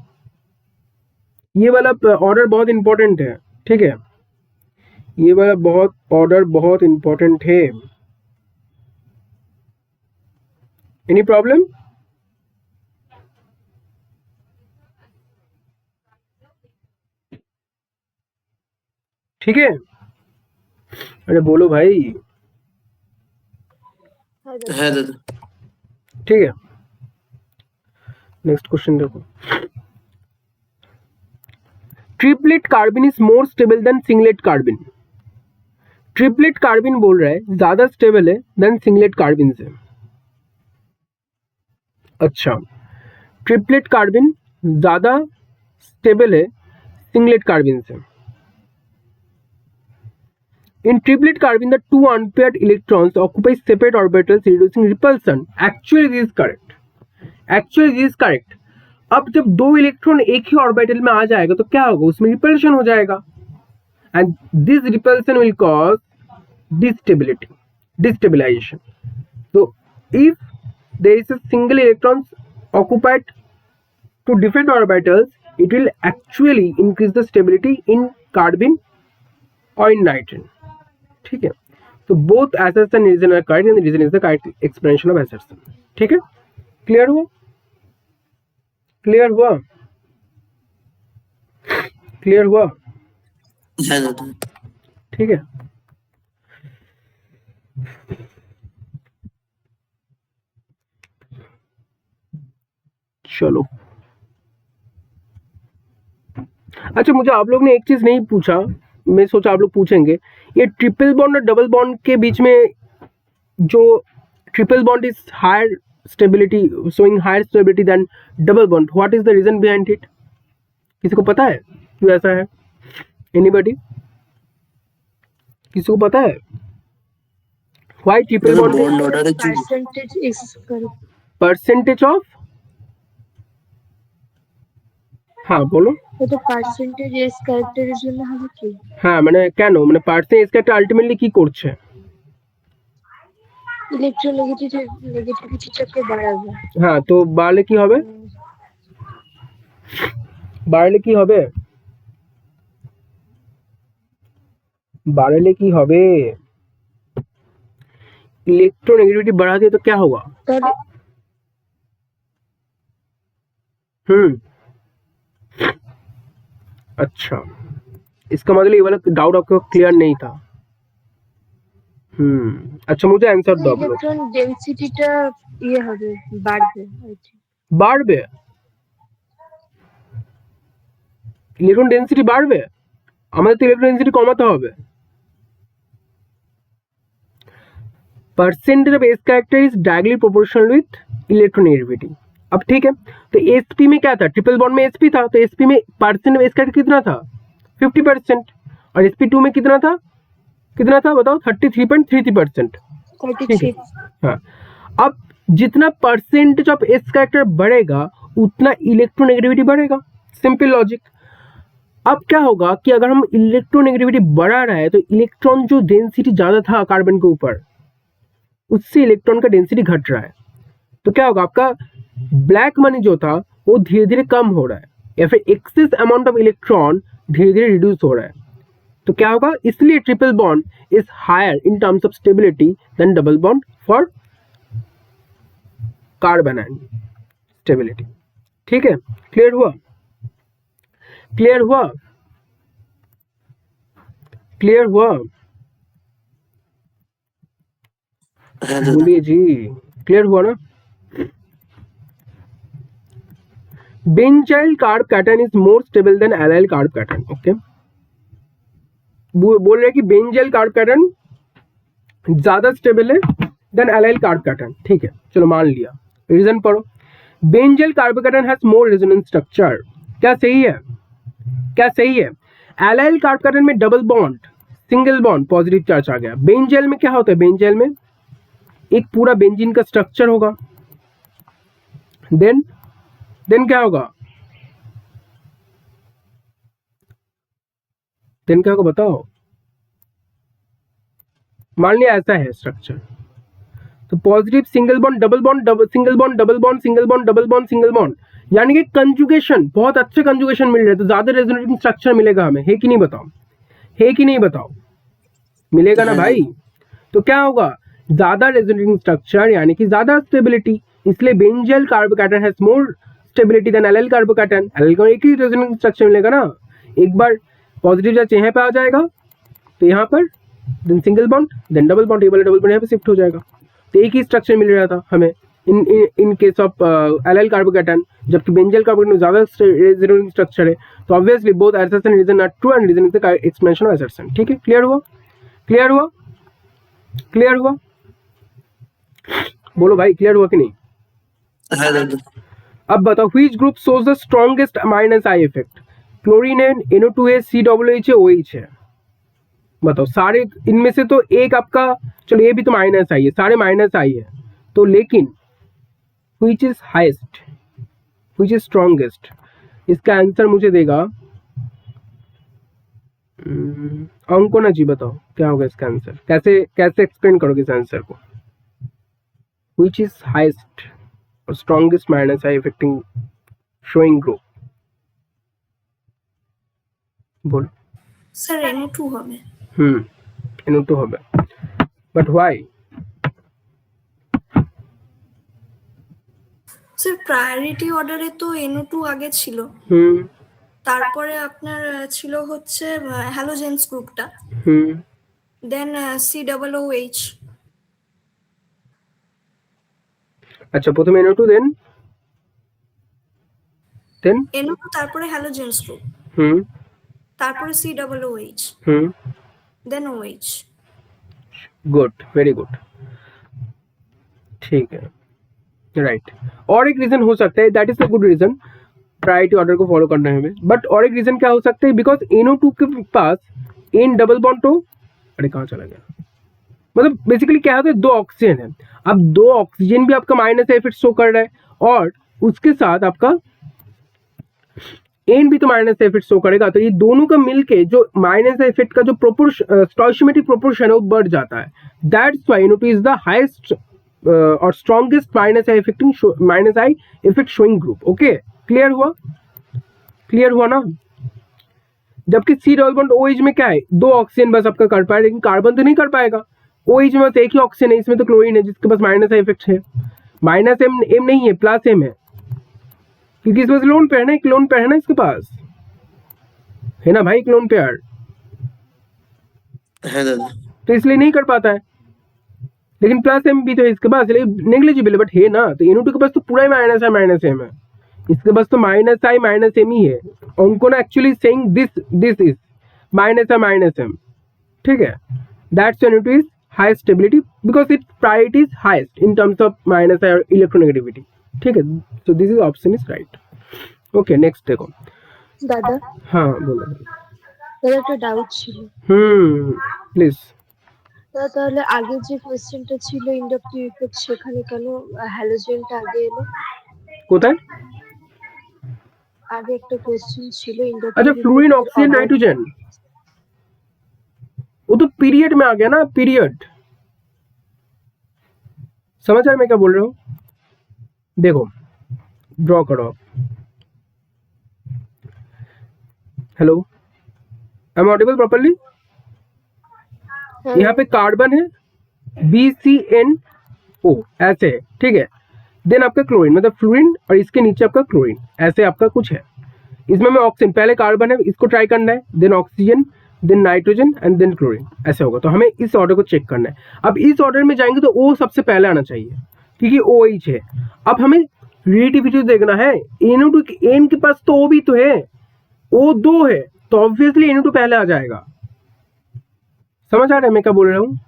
ये वाला ऑर्डर बहुत इंपॉर्टेंट है। ठीक है, ये वाला ऑर्डर बहुत इंपॉर्टेंट है। Any problem? ठीक है, अरे बोलो भाई। है दादा। ठीक है, नेक्स्ट क्वेश्चन देखो। Triplet carbene is more stable than singlet carbene. Triplet carbene बोल रहा है ज्यादा स्टेबल है देन सिंगलेट कार्बिन से। अच्छा, ट्रिपलेट कार्बिन ज्यादा स्टेबल है सिंगलेट कार्बिन से। In triplet carbene, the two unpaired electrons occupy separate orbitals, reducing repulsion. Actually, this is correct. Actually, this is correct. अब जब दो इलेक्ट्रॉन एक ही ऑर्बिटल में आ जाएगा तो क्या होगा, उसमें रिपल्शन हो जाएगा, and this repulsion will cause destabilization. So, if there is a single electron occupied to different orbitals, it will actually increase the stability in carbene or in nitrogen. ठीक है, तो both assertion and reason are correct and the reason is the correct explanation of assertion. ठीक है, clear हुआ? Clear हुआ? Clear हुआ? ठीक है. चलो, अच्छा मुझे आप लोग ने एक चीज नहीं पूछा, मैं सोचा आप लोग पूछेंगे. ये ट्रिपल बॉन्ड और डबल बॉन्ड के बीच में जो triple bond is higher stability, showing higher stability than double bond, what is the reason behind it? किसी को पता है क्यों ऐसा है? एनीबॉडी? किसी को पता है why triple bond? Percentage of, हाँ बोलो. তো পার্সেন্টেজ এস ক্যারেক্টারের জন্য হবে কি? হ্যাঁ মানে কেন, মানে পার্সেন্টেজ ক্যারেক্টার আলটিমেটলি কি করছে? ইলেকট্রোনেগেটিভিটিটাকে বাড়াবে। হ্যাঁ, তো বাড়লে কি হবে? বাড়লে কি হবে? বাড়লে কি হবে? इलेक्ट्रोनेगेटिविटी बढ़ा दिया तो क्या होगा? अच्छा, इसका मतलब ये वाला डाउट आपको क्लियर नहीं था. अच्छा मुझे आंसर दो. ইলেকট্রন ডেনসিটিটা ইয়ে হবে, বাড়বে। বাড়বে? ইলেকট্রন ডেনসিটি বাড়বে? আমাদের তো ইলেকট্রন ডেনসিটি কমাতে হবে. Percentage of S character is directly proportional with electronegativity. अब ठीक है, तो एसपी में क्या था? ट्रिपल बॉन्ड में एसपी था, तो एसपी में परसेंट ऑफ एस कैरेक्टर कितना था? 50%. और sp2 में कितना था? कितना था बताओ? 33.33%. हाँ, अब जितना परसेंटेज ऑफ एस कैरेक्टर बढ़ेगा उतना इलेक्ट्रोनेगेटिविटी बढ़ेगा. Simple logic. अब क्या होगा कि अगर हम इलेक्ट्रोनेगेटिविटी बढ़ा रहा है तो इलेक्ट्रॉन जो डेंसिटी ज्यादा था कार्बन के ऊपर, उससे इलेक्ट्रॉन का डेंसिटी घट रहा है. तो क्या होगा, आपका ब्लैक मनी जो था वो धीरे धीरे कम हो रहा है, या फिर एक्सेस अमाउंट ऑफ इलेक्ट्रॉन धीरे धीरे रिड्यूस हो रहा है. तो क्या होगा, इसलिए triple bond is higher in terms of stability than double bond for carbon and stability. ठीक है, क्लियर हुआ? क्लियर हुआ? क्लियर हुआ? बोलिए जी, क्लियर हुआ ना? Benzyl carbocation is more stable than allyl carbocation. Okay, बोल रहे हैं कि बेंजाइल कार्ब कैटन ज्यादा स्टेबल है देन एलाइल कार्ब कैटन. ठीक है, चलो मान लिया. रीजन पढ़ो. Benzyl carbocation has more resonance structure. क्या सही है? क्या सही है? एलाइल कार्ब कैटन में double bond, single bond, positive charge आ गया. बेंजाइल में क्या होता है? बेंजाइल में एक पूरा बेंजीन का स्ट्रक्चर होगा. देन क्या होगा? देन क्या होगा बताओ? मान लिया ऐसा है स्ट्रक्चर, तो positive single bond, double bond, single bond, double bond, single bond, double bond, single bond, यानी कि कंजुगेशन, बहुत अच्छे कंजुगेशन मिल रहे हैं. तो ज्यादा रेजोनेटिंग स्ट्रक्चर मिलेगा हमें, है कि नहीं बताओ? है कि नहीं बताओ? मिलेगा ना भाई? तो क्या होगा, ज्यादा रेजोनेटिंग स्ट्रक्चर यानी कि ज्यादा स्टेबिलिटी. इसलिए benzyl carbocation has more stability than allyl carbocation. Allyl को एक ही रेजोनेटिंग स्ट्रक्चर मिलेगा ना. एक बार पॉजिटिव चार्ज यहाँ पे आ जाएगा तो यहाँ पर then single bond, then double bond, ये वाला डबल बॉन्ड यहाँ पे शिफ्ट हो जाएगा. तो एक ही स्ट्रक्चर मिल रहा था हमें. In case of allyl carbocation, जबकि बेंजल कार्बोकैटायन में ज्यादा रेजोनेंस स्ट्रक्चर है, तो obviously both assertion reason are true and reason is the explanation of assertion. ठीक है, क्लियर हुआ? क्लियर हुआ? क्लियर हुआ? बोलो भाई, क्लियर हुआ कि नहीं? हाँ दादा। अब बताओ, which group shows the strongest minus I effect? Chlorine है, NO2 है, COOH है, OH है। बताओ, सारे इनमें से तो एक आपका, चलो ये भी तो माइनस आई है, सारे माइनस आई है, तो लेकिन which is highest, which is strongest? इसका आंसर मुझे देगा अंकोना जी। बताओ क्या होगा इसका आंसर, कैसे कैसे एक्सप्लेन करोगे इस आंसर को? व्हिच इज हाईएस्ट और स्ट्रॉन्गेस्ट माइनस आई इफेक्टिंग शोइंग ग्रुप? बोलो। স্যার NO2 হবে। NO2 হবে, বাট হোয়াই? স্যার প্রায়োরিটি অর্ডারে তো NO2 আগে ছিল, তারপরে আপনার ছিল হচ্ছে হ্যালোজেন্স গ্রুপটা, দেন COOH। আচ্ছা, প্রথমে NO2 দেন NO2 তারপরে হ্যালোজেন্স গ্রুপ, তারপরে COOH, then OH। Good, very good, ठीक है, राइट। और एक रीजन हो सकता है, that is a good reason, priority order को फॉलो करने में, बट और एक रीजन क्या हो सकता है, बिकॉज NO2 के पास N डबल बॉन्ड तो, अरे कहाँ चला गया, मतलब बेसिकली क्या होता है, दो ऑक्सीजन है। अब दो ऑक्सीजन भी आपका माइनस इफेक्ट शो कर रहा है, और उसके साथ आपका एन भी तो माइनस इफेक्ट शो करेगा, तो ये दोनों का मिलके जो माइनस इफेक्ट का जो स्टॉइचियोमेट्रिक प्रोपोर्शन है वो बढ़ जाता है। That's why NO2 is the highest और strongest minus I effect showing group. Okay, clear हुआ? क्लियर हुआ ना? जबकि C डबल बॉन्ड OH में क्या है, दो ऑक्सीजन बस आपका कर पाएगा, लेकिन कार्बन तो नहीं कर पाएगा। OH में बस एक ही ऑक्सीजन है, इसमें तो क्लोरीन है जिसके पास माइनस इफेक्ट है, माइनस एम नहीं है, प्लस एम है, क्योंकि इसमें लोन पेयर है ना, एक लोन पेयर है ना इसके पास, है ना भाई, एक लोन पेयर, है दादा। तो इसलिए नहीं कर पाता है। लेकिन प्लस एम भी तो है इसके पास, नेग्लिजिबल है, बट है ना। तो NO2 के पास तो पूरा ही माइनस एम है, इसके पास तो माइनस एम ही है। Ankona actually saying this is minus M, ठीक है। That's NO2 is high stability because it priority is highest in terms of minus I और इलेक्ट्रोनेगेटिविटी, ठीक है। So this is option is right. Okay, next देखो দাদা हाँ बोलो। দাদা একটা ডাউট ছিল। প্লিজ। দাদা তাহলে আগে যে কোশ্চেনটা ছিল ইন্ডাকটিভ ইফেক্ট, সেখানে কেন হ্যালোজেনটা আগে এলো? কোথায় আগে একটা কোশ্চেন ছিল ইন্ডাকটিভ। अच्छा, फ्लूरीन, ऑक्सीजन, नाइट्रोजन, वो तो पीरियड में आ गया ना, पीरियड। समझ आया मैं क्या बोल रहा हूँ? देखो, ड्रॉ करो आप। Hello, I am audible properly? यहाँ पे कार्बन है BCNO ऐसे है, ठीक है। देन आपका क्लोरीन, मतलब फ्लोरीन, और इसके नीचे आपका क्लोरीन, ऐसे आपका कुछ है। इसमें में ऑक्सीजन, पहले कार्बन है, इसको ट्राई करना है, then oxygen, then nitrogen and then chlorine, ऐसे होगा। तो हमें इस ऑर्डर को चेक करना है। अब इस ऑर्डर में जाएंगे तो O सबसे पहले आना चाहिए, क्योंकि OH है। अब हमें रिलेटिविटी देखना है, NO2 N के पास तो O भी तो है, O 2 है, तो ऑब्वियसली NO2 पहले आ जाएगा। समझ आ रहा है मैं क्या बोल रहा हूँ?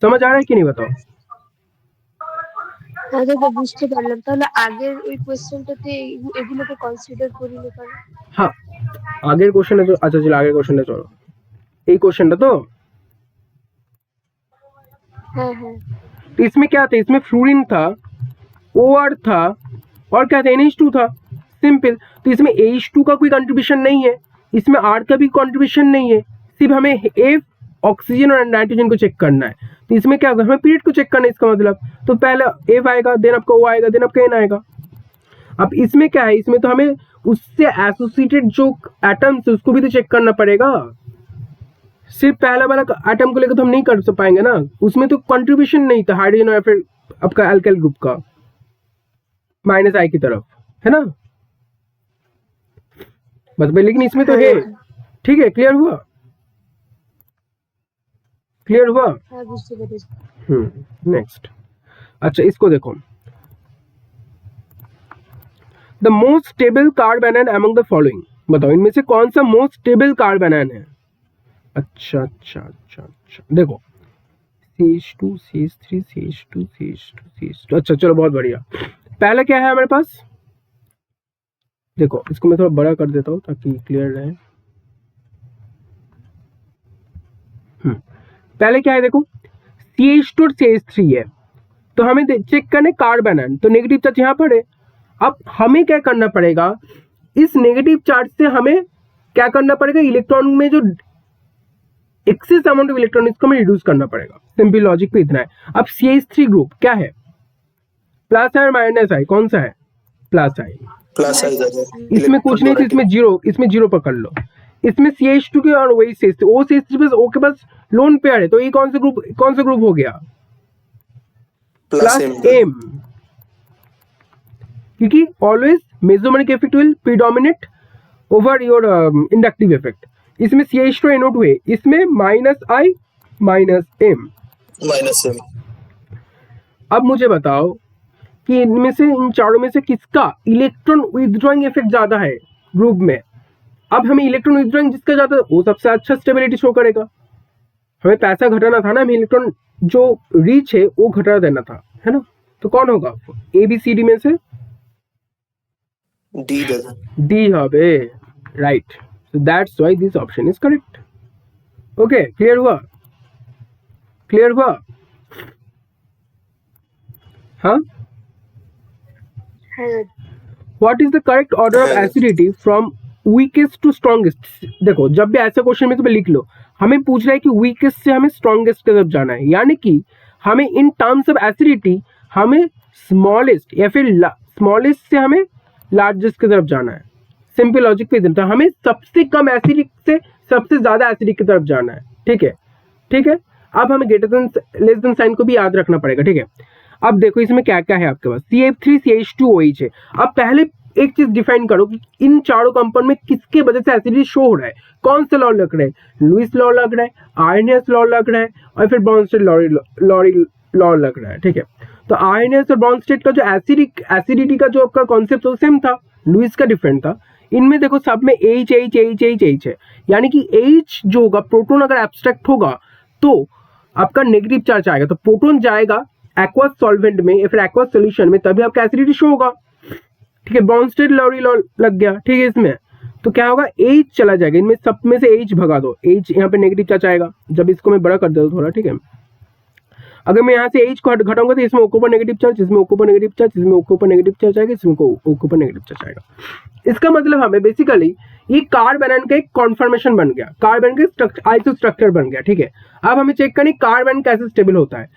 समझ आ रहा है कि नहीं बताओ? দাদা বুঝতে পারলাম। তাহলে আগের ওই কোশ্চেনটাতে এগুলোকে কনসিডার করিনি কেন? हाँ, আগের কোশ্চেনে তো, আচ্ছা চলো আগের কোশ্চেনে চলো। এই কোশ্চেনটা तो হ্যাঁ হ্যাঁ। तो इसमें क्या था, इसमें फ्लोरीन था, OR था, और क्या था, NH2 था, सिंपल। तो इसमें H2 का कोई कंट्रीब्यूशन नहीं है, इसमें R का भी कंट्रीब्यूशन नहीं है, सिर्फ हमें F, ऑक्सीजन और नाइट्रोजन को चेक करना है। तो इसमें क्या होगा, हमें पीरियड को चेक करना है, इसका मतलब तो पहले F आएगा, देन आपका O आएगा, देन आपका N आएगा। अब इसमें क्या है, इसमें तो हमें उससे एसोसिएटेड जो एटम्स है उसको भी तो चेक करना पड़ेगा। सिर्फ पहला वाला एटम को लेकर तो हम नहीं कर पाएंगे ना, उसमें तो कंट्रीब्यूशन नहीं था हाइड्रोजन और फिर आपका अल्काइल ग्रुप का माइनस आई की तरफ, है ना बस। लेकिन इसमें तो है, ठीक है। क्लियर हुआ? क्लियर हुआ? হ্যাঁ বুঝতে পেরেছি। नेक्स्ट अच्छा इसको देखो, the most stable carb anion among the following, बताओ इनमें से कौन सा मोस्ट स्टेबल कार्ब एनायन है। अच्छा अच्छा अच्छा अच्छा, देखो CH2 CH3 CH2 CH2 CH2, अच्छा चलो बहुत बढ़िया। पहले क्या है हमारे पास, देखो इसको मैं थोड़ा बड़ा कर देता हूँ ताकि क्लियर रहे। पहले क्या है देखो, CH2 और CH3 है, तो हमें चेक करने कार्ब एनायन, तो नेगेटिव चार्ज यहाँ पर है। अब हमें क्या करना पड़ेगा, इस नेगेटिव चार्ज से हमें क्या करना पड़ेगा, इलेक्ट्रॉन में जो एक्सेस अमाउंट ऑफ इलेक्ट्रॉन इसको हमें रिड्यूस करना पड़ेगा। सिंपल लॉजिक पे इतना है। अब CH3 ग्रुप क्या है, प्लस है और माइनस है, कौन सा है, प्लस है। प्लस आई इसमें कुछ नहीं, तो इसमें जीरो पकड़ लो। इसमें CH2 के और वही CH3, O CH3 बस O के पास लोन पेयर है, तो ये कौन सा ग्रुप हो गया, प्लस M, क्योंकि always mesomeric effect will predominate over your inductive effect. इसमें CH2 NO2 है, इसमें -I -M। अब मुझे बताओ कि इनमें से, इन चारों में से किसका इलेक्ट्रॉन विथड्रॉइंग इफेक्ट ज्यादा है ग्रुप में। अब हमें इलेक्ट्रॉन विथड्रॉइंग जिसका ज्यादा है वो सबसे अच्छा स्टेबिलिटी शो करेगा। हमें पैसा घटाना था ना, हमें इलेक्ट्रॉन जो रीच है वो घटा देना था, है ना। तो कौन होगा ABCD में से, डी হবে, right. So that's why this option is correct. Okay, clear हुआ, हाँ। What is the correct order of acidity from weakest to strongest. देखो जब भी ऐसे क्वेश्चन में तो लिख लो, हमें पूछ रहा है कि वीकेस्ट से हमें स्ट्रॉन्गेस्ट की तरफ जाना है, यानी कि हमें इन टर्म्स ऑफ एसिडिटी हमें स्मॉलेस्ट या फिर स्मॉलेस्ट से हमें लार्जेस्ट की तरफ जाना है। सिंपल लॉजिक पे तो हमें सबसे कम एसिडिक से सबसे ज्यादा एसिडिक की तरफ जाना है, ठीक है। अब हमें greater than less than sign को भी याद रखना पड़ेगा, ठीक है। अब देखो इसमें क्या क्या है आपके पास, CH3 CH2 OH है। अब पहले एक चीज डिफाइन करो कि इन चारों कंपाउंड में किसके वजह से एसिडिटी शो हो रहा है, कौन सा लॉ लग रहा है, लुईस लॉ लग रहा है, आर्रहनेस लॉ लग रहा है, और फिर ब्रॉन्स्टेड लॉ लग रहा है, ठीक है। तो आर्रहनेस और ब्रॉन्स्टेड का जो एसिडिटी का जो आपका कॉन्सेप्ट वो सेम था, लुईस का डिफरेंट था। इनमें देखो सब में H है, यानी कि H जो होगा, प्रोटॉन अगर एब्स्ट्रैक्ट होगा तो आपका नेगेटिव चार्ज आएगा, तो प्रोटॉन जाएगा एक्वस सॉल्वेंट में या फिर एक्वस सॉल्यूशन में, तभी आपका एसिडिटी शो होगा, ठीक है। ब्रॉन्स्टेड लॉ लग गया, ठीक है। इसमें तो क्या होगा, H चला जाएगा, इनमें सब में से H भगा दो, H यहाँ पे नेगेटिव चार्ज आएगा। जब इसको मैं बड़ा कर देता हूँ थोड़ा, ठीक है। अगर मैं यहाँ से H को घटाऊंगा तो इसमें O के ऊपर नेगेटिव चार्ज, इसमें O के ऊपर नेगेटिव चार्ज, इसमें O के ऊपर नेगेटिव चार्ज आएगा, इसमें O के ऊपर नेगेटिव चार्ज आएगा। इसका मतलब हमें बेसिकली ये कार्ब एनायन का एक कॉन्फर्मेशन बन गया, कार्ब एनायन का आइसो स्ट्रक्चर बन गया, ठीक है। अब हमें चेक करनी कार्ब एनायन कैसे स्टेबल होता है,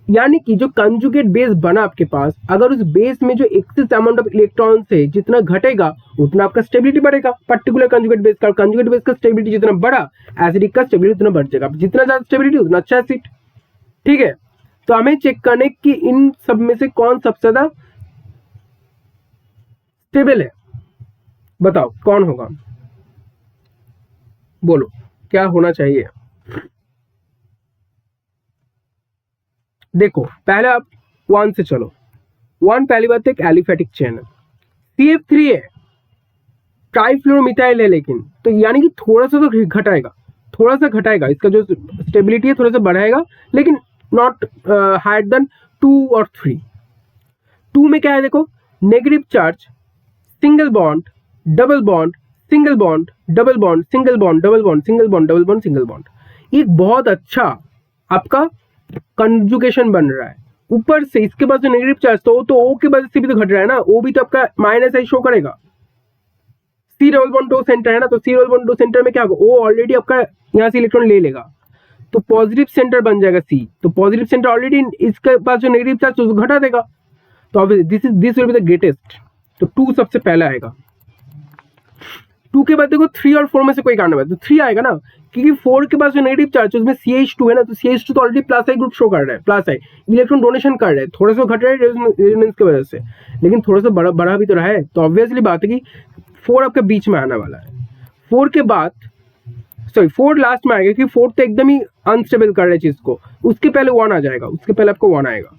यानी कि जो कंजुगेट बेस बना आपके पास, अगर उस बेस में जो एक्सेस अमाउंट ऑफ इलेक्ट्रॉन से जितना घटेगा उतना आपका स्टेबिलिटी बढ़ेगा, पर्टिकुलर कंजुगेट बेस का। कंजुगेट बेस का स्टेबिलिटी जितना बढ़ा, एसिडिक का स्टेबिलिटी उतना बढ़ जाएगा, जितना ज्यादा स्टेबिलिटी उतना अच्छा एसिड, ठीक है। तो हमें चेक करने कि इन सब में से कौन सबसे ज्यादा स्टेबल है, बताओ कौन होगा, बोलो क्या होना चाहिए। देखो पहले आप 1 से चलो, 1 पहली बात एक एलिफेटिक चेन है, CF3 है, ट्राइफ्लोरोमिथाइल है, लेकिन तो यानी कि थोड़ा सा तो घटाएगा, इसका जो स्टेबिलिटी है थोड़ा सा बढ़ाएगा, लेकिन नॉट हायर देन 2 और 3। 2 में क्या है देखो, negative charge, single bond, double bond, single bond, double bond, single bond, double bond, single bond, double bond, single bond. एक बहुत अच्छा आपका कंजुगेशन बन रहा है। ऊपर से इसके पास जो नेगेटिव चार्ज तो O के वजह से भी तो घट रहा है ना, O भी तो आपका -I शो करेगा। C डबल बॉन्ड 2 सेंटर है ना, तो C डबल बॉन्ड 2 सेंटर में क्या होगा, O ऑलरेडी आपका यहाँ से इलेक्ट्रॉन ले लेगा, तो पॉजिटिव सेंटर बन जाएगा C, तो पॉजिटिव सेंटर ऑलरेडी इसके पास जो नेगेटिव चार्ज तो घटा देगा, तो this will be the greatest. तो 2 सबसे पहला आएगा। 2 के बाद देखो 3 और 4 में से कोई कारण है तो 3 आएगा ना, क्योंकि 4 के पास जो नेगेटिव चार्ज है उसमें CH2 है ना, तो CH2 तो already plus I group show कर रहा है, प्लस आई इलेक्ट्रॉन डोनेशन कर रहा है, थोड़ा सा घट रहा है रेजोनेंस की वजह से, लेकिन थोड़ा सा बढ़ा भी तो रहा है, तो ऑब्वियसली बात है कि 4 आपके बीच में आने वाला है। 4 के बाद 4 लास्ट में आएगा, क्योंकि 4 तो एकदम ही अनस्टेबल कर रहा है चीज को, उसके पहले 1 आ जाएगा, उसके पहले आपको 1 आएगा।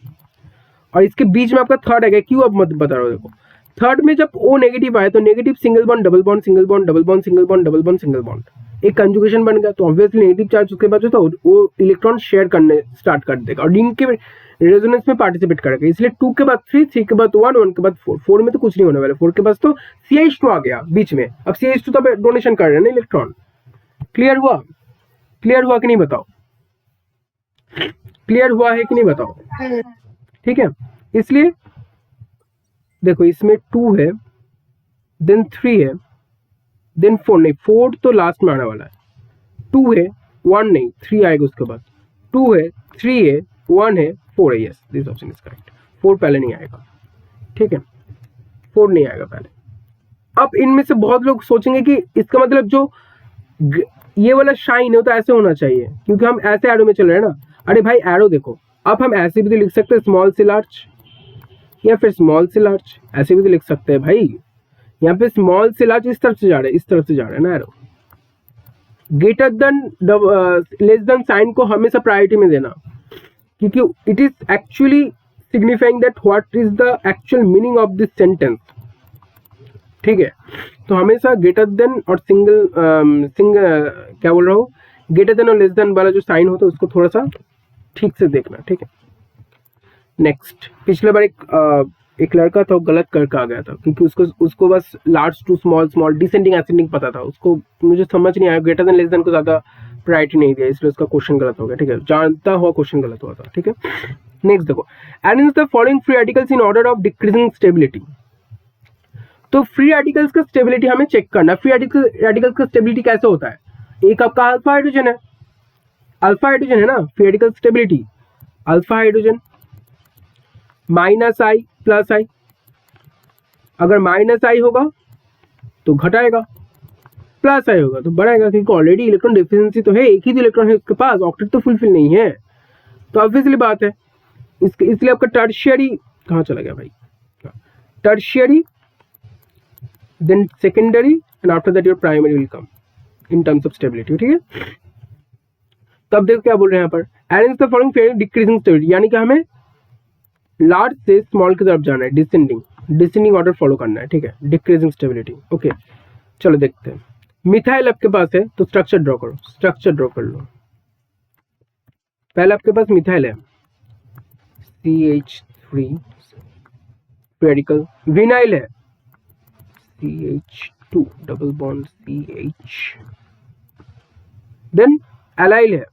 और इसके बीच में आपका थर्ड आएगा, क्यों अब मत बता रहा हूँ। देखो थर्ड में जब O नेगेटिव आए तो negative single bond double bond single bond double bond single bond double bond single bond, एक कंजुगेशन बन गया। तो ऑब्वियसली नेगेटिव चार्ज उसके बाद जो था वो इलेक्ट्रॉन शेयर करने स्टार्ट कर देगा और रिंग के रेजोनेंस में पार्टिसिपेट करेगा। इसलिए 2 के बाद 3, 3 के बाद 1, 1 के बाद 4, 4 में तो कुछ नहीं होने वाला। 4 के पास तो CH2 आ गया बीच में। अब CH2 तो डोनेशन कर रहे हैं ना इलेक्ट्रॉन। क्लियर हुआ? क्लियर हुआ कि नहीं बताओ? क्लियर हुआ है कि नहीं बताओ? ठीक है, इसलिए देखो इसमें 2 है, देन 3 है, देन 4 नहीं, 4 तो लास्ट में आने वाला है। 2 है, 1 नहीं, 3 आएगा उसके बाद। 2 है, 3 है, 1 है, 4 है। Yes, this option is correct. 4 पहले नहीं आएगा, ठीक है, 4 नहीं आएगा पहले। अब इनमें से बहुत लोग सोचेंगे कि इसका मतलब जो ये वाला शाइन है तो ऐसे होना चाहिए, क्योंकि हम ऐसे एरो में चल रहे हैं ना। अरे भाई एरो देखो, अब हम ऐसे भी तो लिख सकते हैं स्मॉल से लार्ज, या फिर स्मॉल से लार्ज, ऐसे भी तो लिख सकते हैं भाई। यहाँ पे स्मॉल से लार्ज इस तरफ से जा रहे हैं, इस तरफ से जा रहे हैं ना arrow. Greater than less than sign को हमेशा प्रायोरिटी में देना, क्योंकि it is actually signifying that what is the actual meaning of this sentence. ठीक है, तो हमेशा ग्रेटर देन और क्या बोल रहा हूँ, ग्रेटर देन और लेस देन वाला जो साइन होता है उसको थोड़ा सा ठीक से देखना। ठीक है, नेक्स्ट, पिछले बार एक लड़का था वो गलत करके आ गया था, क्योंकि उसको बस large to small, small descending ascending पता था उसको। मुझे समझ नहीं आया, ग्रेटर देन लेस देन को ज्यादा प्रायोरिटी नहीं दिया, इसलिए उसका क्वेश्चन गलत हो गया। ठीक है, जानता हुआ क्वेश्चन गलत हुआ था। ठीक है, नेक्स्ट देखो, arrange the following free radicals in order of decreasing stability. तो फ्री रेडिकल्स का स्टेबिलिटी हमें चेक करना। फ्री रेडिकल्स का स्टेबिलिटी कैसे होता है? एक आपका अल्फा हाइड्रोजन है, अल्फा हाइड्रोजन है ना, free radical stability alpha hydrogen minus I plus I. अगर माइनस आई होगा तो घटाएगा, प्लस आई होगा तो बढ़ाएगा, क्योंकि ऑलरेडी इलेक्ट्रॉन डिफिशिएंसी तो है, एक ही तो इलेक्ट्रॉन है उसके पास, ऑक्टेट तो फुलफिल नहीं है, तो ऑब्वियसली बात है। इसलिए आपका टर्शियरी कहाँ चला गया भाई, tertiary then secondary and after that your primary will come in terms of stability. ठीक है, तो अब देखो क्या बोल रहे हैं यहाँ पर, arrange the following decreasing stability, यानी कि हमें लार्ज से स्मॉल की तरफ जाना है, डिसेंडिंग ऑर्डर फॉलो करना है। ठीक है, डिक्रीजिंग स्टेबिलिटी। ओके, चलो देखते हैं। मिथाइल आपके पास है तो स्ट्रक्चर ड्रॉ करो, स्ट्रक्चर ड्रॉ कर लो। पहले आपके पास मिथाइल है, CH3 रेडिकल, विनाइल है CH2 double bond CH, then allyl है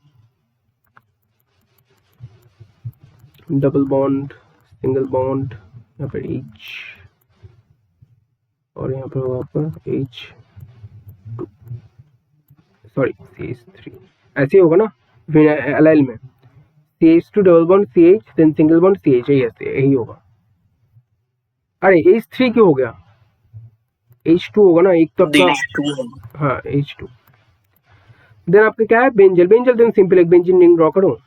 डबल बॉन्ड सिंगल बॉन्ड, यहाँ पर H और यहाँ पर होगा आपका H2 सॉरी CH3, ऐसे ही होगा ना एलाइल में, CH2 double bond CH then single bond CH, यही होगा। अरे H3 क्यों हो गया, H2 होगा ना, एक तो आपका हाँ H2। देन आपका क्या है, बेंजल, बेंजल देन सिंपल एक बेंजीन रिंग ड्रॉ करो।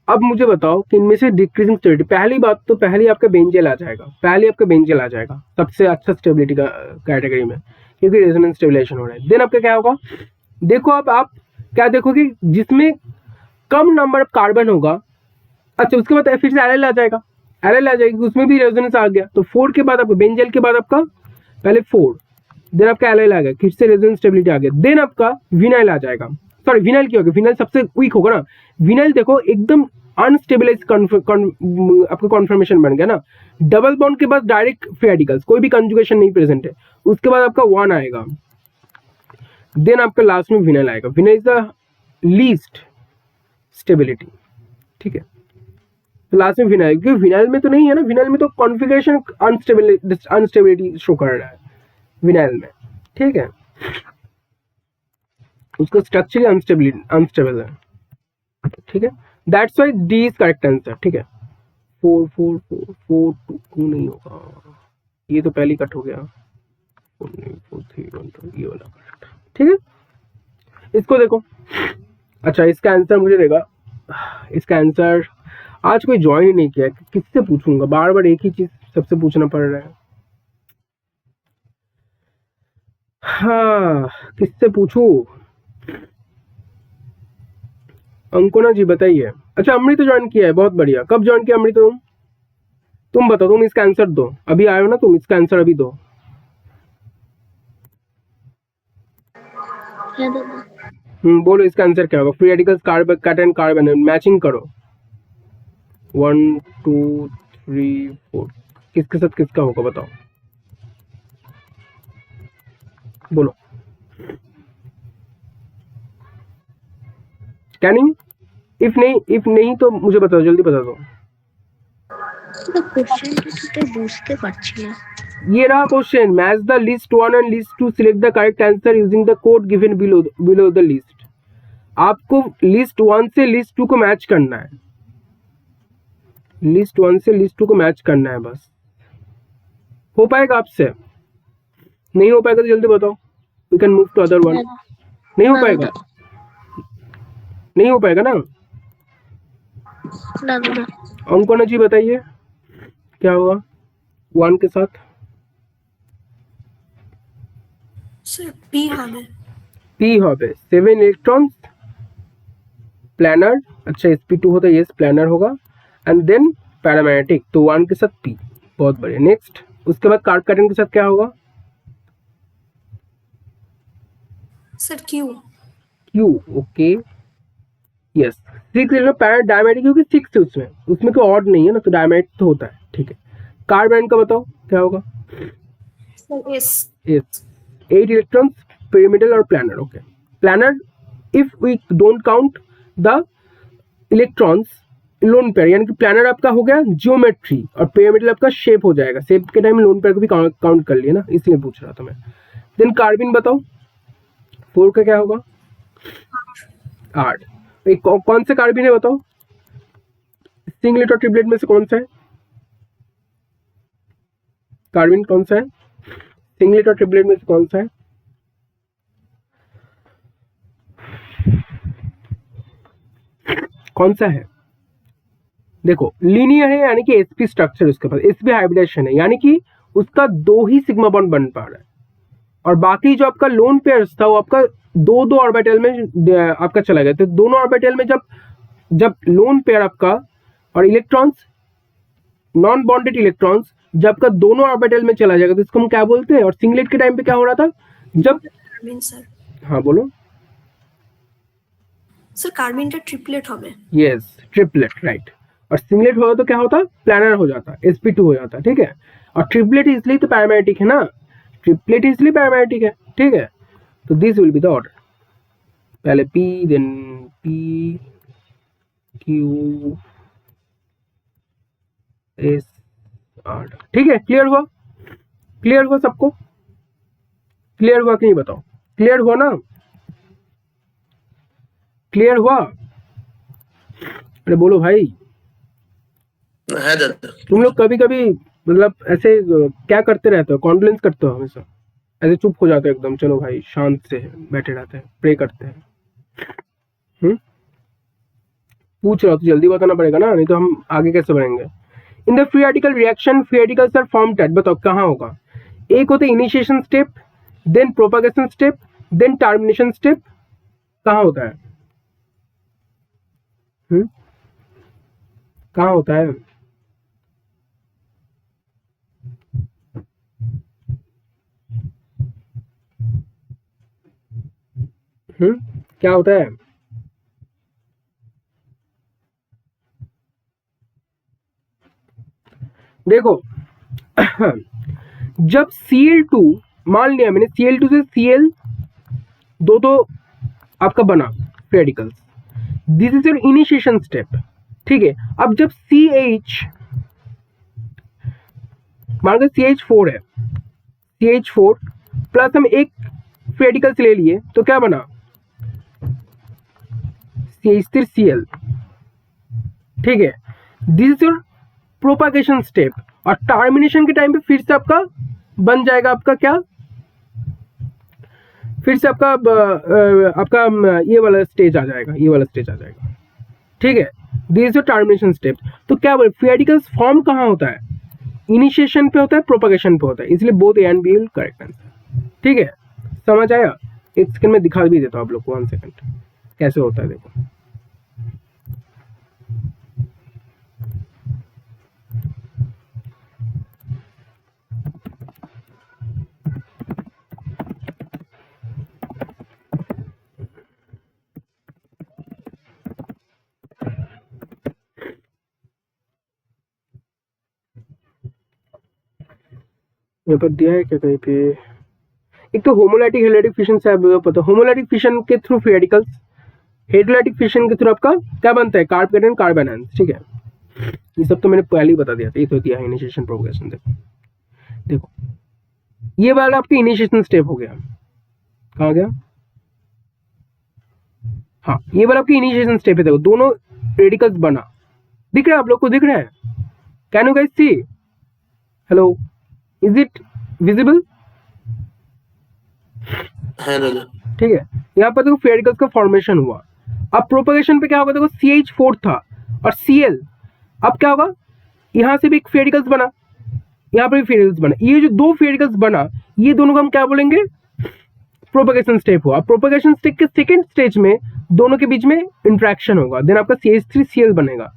अब मुझे बताओ कि इनमें से डिक्रीजिंग स्टेबिलिटी, पहली बात तो पहली आपका बेंजल आ जाएगा, पहले आपका बेंजल आ जाएगा सबसे अच्छा स्टेबिलिटी का कैटेगरी में, क्योंकि रेजोनेंस स्टेबिलाईजेशन हो रहा है। देन आपका क्या होगा, देखो अब आप क्या देखोगे, जिसमें कम नंबर ऑफ कार्बन होगा, अच्छा उसके बाद फिर से एलाइल आ जाएगा, एलाइल आ जाएगी, उसमें भी रेजोनेंस आ गया, तो 4 के बाद आपका बेंजल के बाद आपका पहले 4, देन आपका एलाइल आ गया, फिर से रेजोनेंस स्टेबिलिटी आ गया, देन आपका विनाइल आ जाएगा। सॉरी विनाइल क्या होगा, विनाइल सबसे वीक होगा ना, विनाइल देखो एकदम अनस्टेबलाइज आपका कॉन्फर्मेशन बन गया ना, डबल बॉन्ड के बाद डायरेक्ट फ्री रेडिकल्स, कोई भी कंजुगेशन नहीं प्रेजेंट है, उसके बाद आपका 1 आएगा, देन आपका लास्ट में विनाइल आएगा। Vinyl is the least stability. ठीक है, तो लास्ट में विनाइल, क्योंकि विनाइल में तो नहीं है ना, विनाइल में तो कॉन्फ़िगरेशन अनस्टेबिलिटी शो कर रहा है विनाइल में। ठीक है, उसका स्ट्रक्चर अनस्टेबल है। ठीक है, that's why D is correct answer. ठीक है, 4 4 4 4 2 नहीं होगा, ये तो पहले कट हो गया, 4 3 1 2 ये वाला करेक्ट। ठीक है, इसको देखो, अच्छा इसका आंसर मुझे देगा, इसका आंसर आज कोई ज्वाइन ही नहीं किया, किससे पूछूंगा, बार बार एक ही चीज सबसे पूछना पड़ रहा है। हाँ किससे पूछूं, अंकुना जी बताइए। अच्छा अमृत ज्वाइन किया है, बहुत बढ़िया। कब ज्वाइन किया अमृत? तुम बताओ, तुम इसका आंसर दो। अभी आए हो ना तुम, इसका आंसर अभी दो। बोलो इसका आंसर क्या होगा? Free radicals carbon cation carbon matching करो। 1 2 3 4 किसके साथ किसका होगा बताओ, बोलो। कैनिंग? इफ नहीं तो मुझे बताओ, जल्दी बता दो। ये रहा question, match the list 1 and list 2, select the correct answer using the code given below the list. आपको लिस्ट 1 से लिस्ट 2 को मैच करना है, लिस्ट 1 से लिस्ट 2 को मैच करना है बस। हो पाएगा आपसे? नहीं हो पाएगा तो जल्दी बताओ, we can move to other one. नहीं हो पाएगा? नहीं हो पाएगा ना? अंकुना जी बताइए क्या होगा 1 के साथ? सर पी হবে। पी হবে 7 इलेक्ट्रॉन्स प्लानर। अच्छा sp2 होता है, यस प्लानर होगा। एंड देन पैरामैग्नेटिक, तो 1 के साथ पी। बहुत बढ़िया। नेक्स्ट, उसके बाद कार्ब कैटन के साथ क्या होगा? Sir Q. Q, okay yes. 6 paramagnetic diamagnetic क्योंकि 6 है उसमें कोई ऑड नहीं है ना, तो डायमैग्नेटिक तो होता है, ठीक है। कार्बन का बताओ क्या होगा? Sir S. 8 इलेक्ट्रॉन्स पिरामिडल और planar, okay. Planar if we don't count the electrons lone pair, यानी कि प्लानर आपका हो गया जियोमेट्री और पिरामिडल आपका शेप हो जाएगा। शेप के टाइम लोन पेयर को भी काउंट कर लिया ना, इसलिए पूछ रहा था मैं। देन कार्बिन बताओ 4 का क्या होगा? 8। एक कौन से कार्बिन है बताओ? सिंगलेट और ट्रिपलेट में से कौन सा है कार्बिन? कौन सा है सिंगलेट और ट्रिपलेट में से कौन सा है? कौन सा है? देखो लीनियर है, यानी कि sp स्ट्रक्चर उसके पास, sp हाइब्रिडेशन है, यानी कि उसका 2 ही सिग्मा बॉन्ड बन पा रहा है। और बाकी जो आपका लोन पेयर्स था वो आपका 2 ऑर्बिटल में आपका चला गया। तो दोनों ऑर्बिटल में जब लोन पेयर आपका और इलेक्ट्रॉन्स नॉन बॉन्डेड इलेक्ट्रॉन्स जब आपका दोनों ऑर्बिटल में चला जाएगा तो इसको हम क्या बोलते हैं? और सिंगलेट के टाइम पे क्या हो रहा था जब? कार्बिन सर। हाँ बोलो। सर कार्बिनটা ट्रिपलेट হবে। Yes triplet, right. और सिंगलेट होगा तो क्या होता? प्लानर हो जाता, sp2 हो जाता, ठीक है। और ट्रिपलेट इसलिए तो पैरामैग्नेटिक है ना, ट्रिपलेट इसलिए पैरामैग्नेटिक है, ठीक है। तो this will be the order, पहले p then p q s r, ठीक है। क्लियर हुआ? क्लियर हुआ सबको? क्लियर हुआ कि नहीं बताओ? क्लियर हुआ ना? क्लियर हुआ? अरे बोलो भाई। है दादा। तुम लोग कभी कभी मतलब ऐसे क्या करते रहते हो? कॉन्फ्लेंस करते हो हमेशा, ऐसे चुप हो जाते हो एकदम, चलो भाई शांत से बैठे रहते हैं, प्रे करते हैं। पूछ रहा हो तो जल्दी बताना पड़ेगा ना, नहीं तो हम आगे कैसे बढ़ेंगे। In the free radical reaction free radicals are formed at, बताओ कहाँ होगा? एक होता है initiation step, then propagation step, then termination step. कहाँ होता है? कहाँ होता है? क्या होता है? देखो जब Cl2 मान लिया मैंने, Cl2 से Cl दो तो आपका बना radicals, this is your initiation step, ठीक है। अब जब CH मान लो CH4 है, CH4 प्लस हम एक रेडिकल्स ले लिए तो क्या बना? CH3Cl, ठीक है। This is your propagation step. और टर्मिनेशन के टाइम पे फिर से आपका बन जाएगा आपका क्या? फिर से आपका ये वाला स्टेज आ जाएगा, ये वाला स्टेज आ जाएगा, ठीक है। This is your termination step. तो क्या बोले फ्री रेडिकल्स फॉर्म कहाँ होता है? इनिशिएशन पे होता है, प्रोपागेशन पे होता है, इसलिए both A and B will correct answer, ठीक है। समझ आया? एक सेकंड में दिखा भी देता हूँ आप लोग को, 1 सेकंड कैसे होता है देखो। यहाँ पर दिया है क्या कहीं पे? एक तो होमोलाइटिक हेलोलाइटिक फिशन से आपको पता है, होमोलाइटिक फिशन के थ्रू फ्री रेडिकल्स, हेटेरोलाइटिक फिशन के थ्रू आपका क्या बनता है? कार्ब कैटायन कार्बन आयन, ठीक है। ये सब तो मैंने पहले ही बता दिया था, ये तो दिया है इनिशिएशन प्रोग्रेशन। देखो ये वाला आपके इनिशिएशन स्टेप हो गया, कहाँ गया? हाँ, ये वाला आपकी इनिशिएशन स्टेप है। देखो दोनों रेडिकल्स बना, दिख रहा है आप लोग को? दिख रहा है? Can you guys see? Hello, is it visible? है दादा। ठीक है, यहाँ पर देखो फ्री रेडिकल्स का फॉर्मेशन हुआ। अब प्रोपगेशन पे क्या होगा? देखो CH4 था और Cl, अब क्या होगा? यहाँ से भी एक फ्री रेडिकल्स बना, यहाँ पर भी फ्री रेडिकल्स बना। ये जो दो फ्री रेडिकल्स बना, ये दोनों को हम क्या बोलेंगे? प्रोपगेशन स्टेप हुआ। प्रोपगेशन स्टेप के सेकेंड स्टेज में दोनों के बीच में इंट्रैक्शन होगा, देन आपका CH3Cl बनेगा।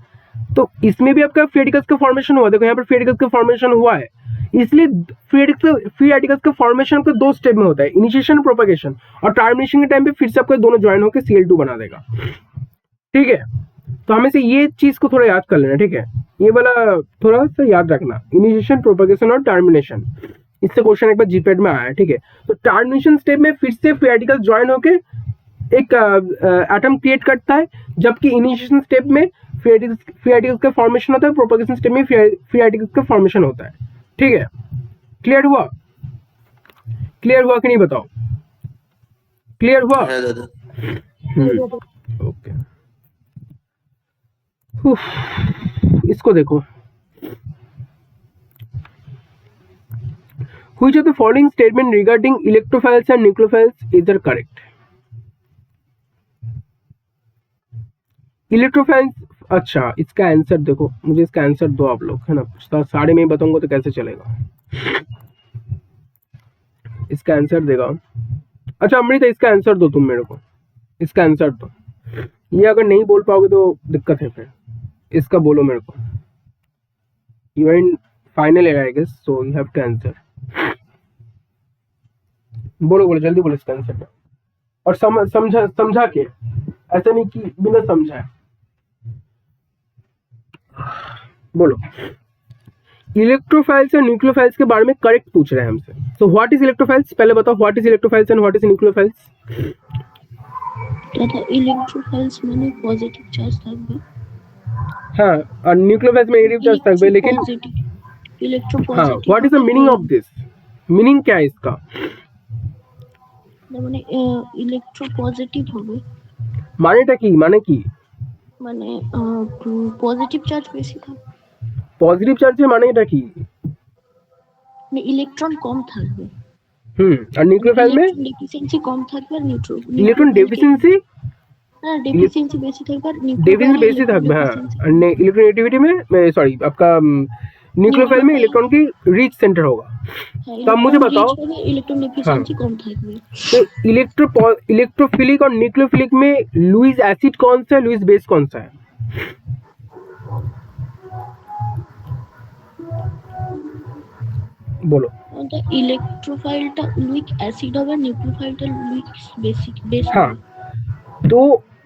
तो इसमें भी आपका फ्री रेडिकल्स का फॉर्मेशन हुआ। देखो यहाँ पर फ्री रेडिकल्स का फॉर्मेशन हुआ है, इसलिए फ्री रेडिकल्स का फॉर्मेशन का दो स्टेप में होता है, इनिशिएशन प्रोपगेशन, और टर्मिनेशन के टाइम पे फिर से आपको दोनों ज्वाइन होकर Cl2 बना देगा। ठीक है, तो हमें से ये चीज को थोड़ा याद कर लेना, ठीक है? ये वाला थोड़ा सा याद रखना, इनिशिएशन प्रोपगेशन और टर्मिनेशन। इससे क्वेश्चन एक बार जीपैट में आया है, ठीक है? तो टर्मिनेशन स्टेप में फिर से फ्री रेडिकल ज्वाइन होके एक एटम क्रिएट करता है, जबकि इनिशिएशन स्टेप में फ्री रेडिकल्स का फॉर्मेशन होता है, प्रोपगेशन स्टेप में फ्री रेडिकल्स का फॉर्मेशन होता है। ठीक है, क्लियर हुआ? क्लियर हुआ कि नहीं बताओ? क्लियर हुआ? है दादा। ओके, इसको देखो, which of the following statement regarding electrophiles and nucleophiles is the correct? Electrophiles, अच्छा इसका आंसर देखो, मुझे इसका आंसर दो आप लोग, है ना? सारे में बताऊंगा तो कैसे चलेगा? इसका आंसर देगा, अच्छा अमृता इसका आंसर दो तुम मेरे को, इसका आंसर दो। ये अगर नहीं बोल पाओगे तो दिक्कत है, फिर इसका बोलो मेरे को। You are in final year I guess, so you have to answer. बोलो बोलो जल्दी बोलो इसका आंसर, और समझा के, ऐसा नहीं कि बिना समझा। बोलो, इलेक्ट्रोफाइल्स और न्यूक्लियोफाइल्स के बारे में करेक्ट पूछ रहे हैं हमसे। So what is electrophiles? पहले बताओ what is electrophiles and what is nucleophiles? दादा इलेक्ट्रोफाइल्स মানে পজিটিভ চার্জ থাকবে, हाँ, और न्यूक्लियोफाइल्स में नेगेटिव चार्ज থাকবে, लेकिन ইলেকট্রো हाँ, positive what is the meaning of this? Meaning क्या है इसका? মানে ইলেকট্রো পজিটিভ হবে, মানেটা কি? মানে কি? মানে পজিটিভ চার্জ বেশি থাকবে, পজিটিভ চার্জের মানেটা কি? মানে ইলেকট্রন কম থাকবে। আর নিউক্লিওফাইল में ডেফিসিয়েন্সি কম থাকবে আর ইলেকট্রন ডেফিসিয়েন্সি, হ্যাঁ ডেফিসিয়েন্সি বেশি থাকবে আর डेफिशिएंसी बेसी থাকবে। हाँ, इलेक्ट्रॉन नेगेटिविटी में सॉरी आपका न्यूक्लियोफाइल में इलेक्ट्रॉन की रीच सेंटर होगा। तो अब मुझे बताओ, इलेक्ट्रॉन डेफिशिएंसी कम থাকবে। तो इलेक्ट्रोफिलिक और न्यूक्लियोफिलिक में लुईस एसिड कौन सा है, लुईस बेस कौन सा है? बोलो। ইলেকট্রোফাইলটা লুইক অ্যাসিড হবে, নিউক্লিওফাইলটা লুইক বেস। हाँ, तो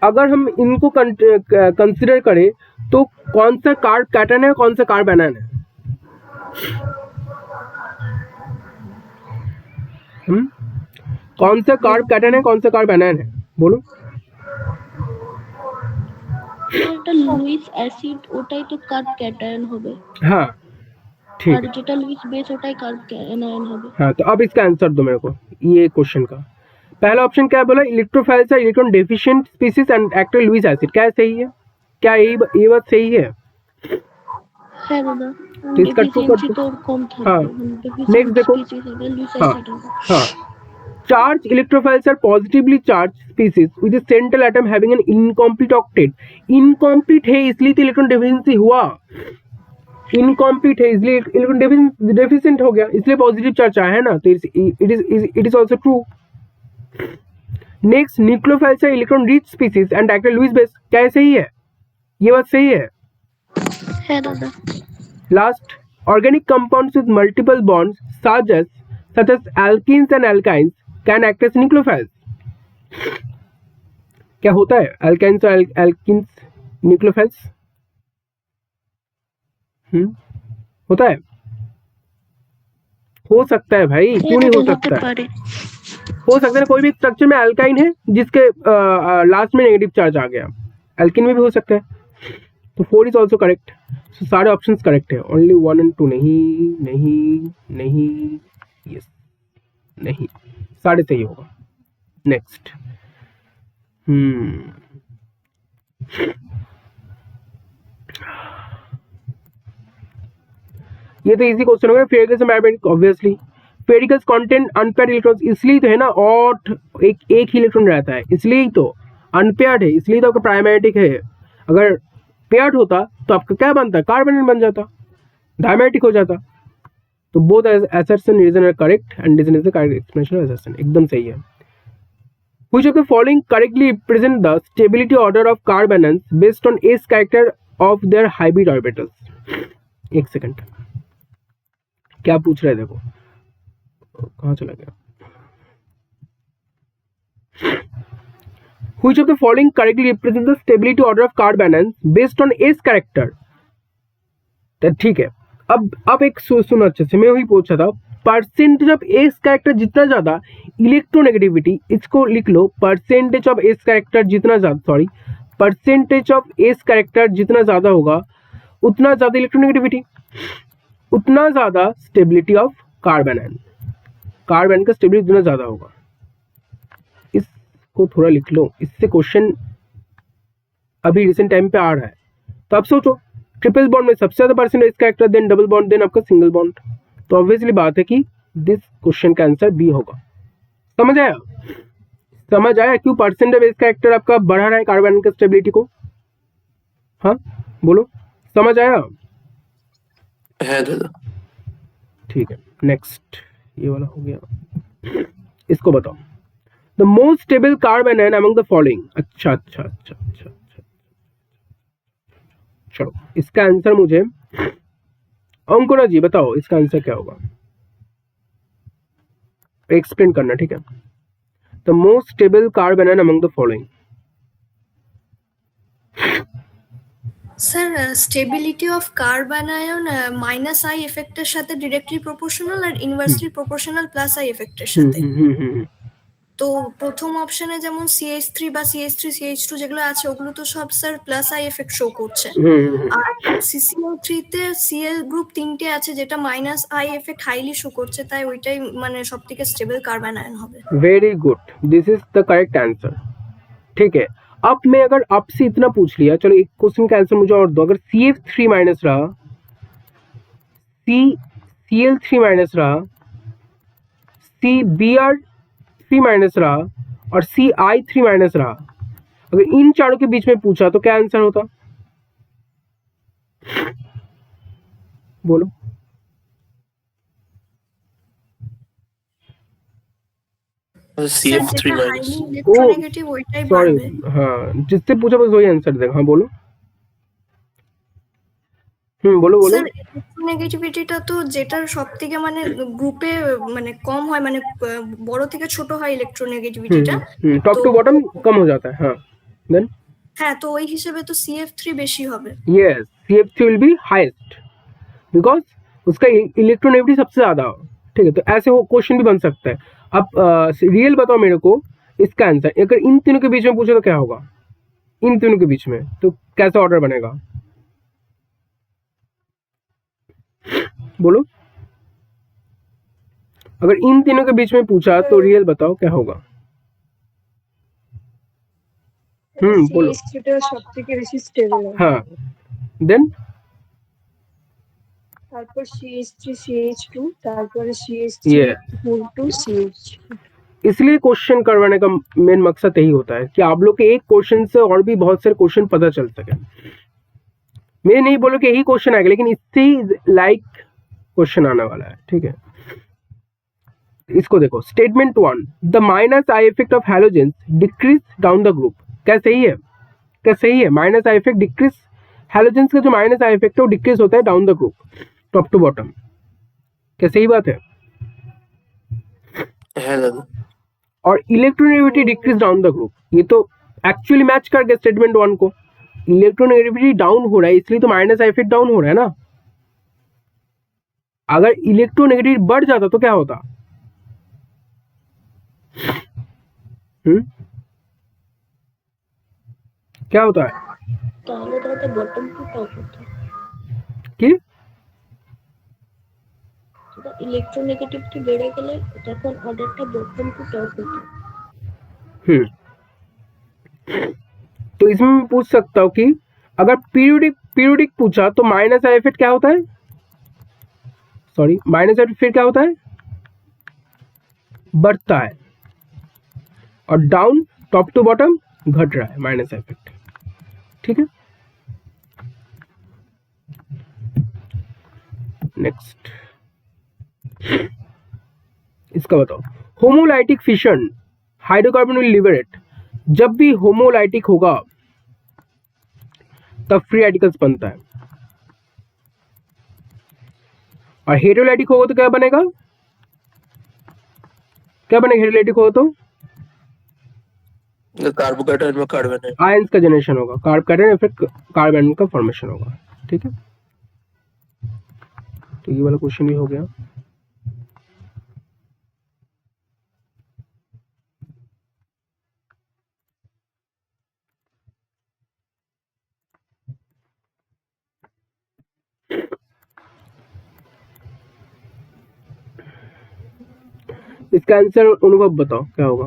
अगर हम इनको कंसिडर करें तो कौन सा कार्ब कैटन है, कौन सा कार्ब एनायन है? कौन सा कार्ब कैटन है, कौन सा कार्ब एनायन है? बोलो। এটা লুইস অ্যাসিড, ওটাই তো কার্ব ক্যাটায়ন হবে। हाँ ठीक আর है, যেটা লুইস বেস ওটাই কার্ব ক্যাটায়ন হবে। हाँ तो अब इसका आंसर दो मेरे को, ये क्वेश्चन का पहला ऑप्शन क्या बोला? Electrophiles are electron deficient species and act Lewis acid, क्या सही है? क्या ये बात सही है? হ্যাঁ দাদা, तो इसका टू ডেফিসিয়েন্সি তো ওর কম থাকবে। हाँ, ডেফিসিয়েন্সি नेक्स्ट देखो। স্পিসিস হবে লুইস हाँ অ্যাসিড হবে। हाँ, charge electrophiles are positively charged species with a central atom having an incomplete octet। incomplete है इसलिए तो इलेक्ट्रॉन डेफिशिएंसी हुआ, इनकम्प्लीट है इसलिए इलेक्ट्रॉन डेफिशिएंट हो गया, इसलिए पॉजिटिव चार्ज आया है ना, तो it is also true. Next, nucleophiles are electron rich species and act Lewis base, क्या सही है? ये बात सही है। হ্যাঁ দাদা। Last, organic compounds with multiple bonds such as alkenes and alkynes can act as nucleophiles। क्या होता है alkynes और alkenes nucleophiles? होता है, हो सकता है भाई, क्यों नहीं हो सकता है? পারে। हो सकता है कोई भी स्ट्रक्चर में अल्काइन है जिसके लास्ट में नेगेटिव चार्ज आ गया, एल्किन में भी हो सकता है। तो 4 इज ऑल्सो करेक्ट। सो सारे ऑप्शंस करेक्ट है, ओनली 1 and 2 नहीं, नहीं, नहीं, यस, नहीं, सारे सही होगा। नेक्स्ट, ये तो इजी क्वेश्चन हो गया। फेरिकल्स मैग्नेटिक, ऑब्वियसली फेरिकल्स कंटेंट अनपेयर्ड इलेक्ट्रॉन्स, इसलिए तो है ना, और एक ही इलेक्ट्रॉन रहता है, इसलिए तो अनपेयर्ड है, इसलिए तो आपका प्राइमैटिक है। अगर पेयर्ड होता तो आपका क्या बनता, कार्बन बन जाता, डायमैटिक हो जाता। तो बोथ assertion reason are correct and reason is the correct explanation of assertion, एकदम सही है। Which of the following correctly represent the stability order of carbanions based on s character of their hybrid orbitals? एक second, क्या पूछ रहे, देखो कहाँ चला गया। Which of the following correctly represent the stability order of carbanions based on s character? तो ठीक है, अब एक सुनो अच्छे से, मैं वही पूछा था, परसेंटेज ऑफ एस कैरेक्टर जितना ज्यादा इलेक्ट्रोनेगेटिविटी, इसको लिख लो, परसेंटेज ऑफ एस कैरेक्टर जितना ज्यादा, sorry, percentage of S character जितना ज्यादा होगा उतना ज्यादा इलेक्ट्रोनेगेटिविटी, उतना ज्यादा स्टेबिलिटी ऑफ कार्बन, कार्बन का स्टेबिलिटी उतना ज्यादा होगा। इसको थोड़ा लिख लो, इससे क्वेश्चन अभी रिसेंट टाइम पे आ रहा है। तो आप सोचो, ट्रिपल बॉन्ड में सबसे ज्यादा percent S character, then double bond, then आपका सिंगल बॉन्ड। तो ऑब्वियसली बात है कि दिस क्वेश्चन का आंसर बी होगा। समझ आया? समझ आया क्यों परसेंट ऑफ एस कैरेक्टर आपका बढ़ा रहा है कार्बन का स्टेबिलिटी को? हाँ बोलो, समझ आया? है दादा। ठीक है, नेक्स्ट, ये वाला हो गया। इसको बताओ, द मोस्ट स्टेबल कार्बन है अमंग द फॉलोइंग। अच्छा अच्छा अच्छा अच्छा, चलो इसका आंसर मुझे अंकुरा जी बताओ, इसका आंसर क्या होगा, एक्सप्लेन करना, ठीक है। The most stable carbon among the following. Sir stability of carbon ion minus I এফেক্টের সাথে ডিরেক্টলি প্রপোর্শনাল আর ইনভার্সলি প্রপোর্শনাল প্লাস আই এফেক্টের সাথে। তো প্রথম অপশনে যেমন CH3 বা CH3 CH2 যেগুলো আছে ওগুলো তো সব sir plus I effect show করছে, আর CCO3 তে Cl গ্রুপ 3টে আছে যেটা minus I effect highly show করছে, তাই ওইটাই মানে সবথেকে স্টেবল কার্বন আয়ন হবে। Very good, this is the correct answer. ठीक है, अब मैं अगर आपसे इतना पूछ लिया, चलो एक क्वेश्चन का आंसर मुझे और दो, अगर CF3 माइनस रहा, CL3 माइनस रहा, CBr3 माइनस रहा और CI3 माइनस रहा, अगर इन चारों के बीच में पूछा तो क्या आंसर होता, बोलो? CF3 যেটা माइनस। হাইলি ইলেক্ট্রোনেগেটিভ ওইটাই सॉरी, বাড়বে। हाँ जिससे पूछा बस वही आंसर देगा। हाँ बोलो, बोलो बोलो। স্যার ইলেক্ট্রোনেগেটিভিটিটা তো যেটার সবথেকে মানে গ্রুপে মানে কম হয়, মানে বড় থেকে ছোট হয় ইলেক্ট্রোনেগেটিভিটিটা, टॉप टू बॉटम कम हो जाता है। हाँ देन, হ্যাঁ, তো ওই হিসেবে তো CF3 বেশি হবে। Yes, CF3 will be highest because उसका इलेक्ट्रोनेगेटिविटी सबसे ज्यादा हो। ठीक है, तो ऐसे वो क्वेश्चन भी बन सकता है। अब रियल बताओ मेरे को इसका आंसर, अगर इन तीनों के बीच में पूछे तो क्या होगा, इन तीनों के बीच में तो कैसा ऑर्डर बनेगा, बोलो? अगर इन तीनों के बीच में पूछा तो रियल बताओ क्या होगा। बोलो। CH3 সবথেকে বেশি স্টেবল হয়, हाँ देन, তারপর CH3 CH2, তারপরে CH3 Yeah. whole to CH। इसलिए क्वेश्चन करवाने का मेन मकसद यही होता है कि आप लोग के एक क्वेश्चन से और भी बहुत सारे क्वेश्चन पता चल सके। मैं नहीं बोलूँ कि यही क्वेश्चन आएगा, लेकिन इससे ही लाइक क्वेश्चन आने वाला है। ठीक है, इसको देखो, statement 1, the minus I effect of halogens decrease down the group. क्या सही है? क्या सही है? Minus I effect decrease, halogens का जो माइनस आई इफेक्ट है वो डिक्रीज होता है down the group, top to bottom. क्या सही बात है? है दादा। और electronegativity decrease down the group, ये तो एक्चुअली मैच कर गया स्टेटमेंट 1 को। इलेक्ट्रोनेगेटिविटी डाउन हो रहा है इसलिए तो माइनस आई इफेक्ट डाउन हो रहा है ना। अगर इलेक्ट्रोनेगेटिव बढ़ जाता तो क्या होता? क्या होता है তাহলে তো এটা বটম টু টপ হতো, कि সেটা ইলেকট্রোনেগেটিভিটি বেড়ে গেলে তখন অর্ডারটা বটম টু টপ হতো। तो इसमें मैं पूछ सकता हूँ कि अगर पीरियोडिक पूछा तो माइनस आई इफेक्ट क्या होता है? सॉरी, माइनस आई फिर क्या होता है? बढ़ता है, और डाउन टॉप टू बॉटम घट रहा है माइनस आई इफेक्ट। ठीक है, नेक्स्ट इसका बताओ। Homolytic fission, hydrocarbon will liberate. जब भी होमोलाइटिक होगा तब फ्री रेडिकल्स बनता है, और हेटेरोलाइटिक होगा तो क्या बनेगा? क्या बनेगा हेटेरोलाइटिक होगा तो? कार्बोकैटायन में कार्बन है, आयंस का जनरेशन होगा, कार्ब कैटायन फिर कार्बन का फॉर्मेशन होगा। ठीक है, तो ये वाला क्वेश्चन भी हो गया। इसका आंसर अनुभव बताओ क्या होगा?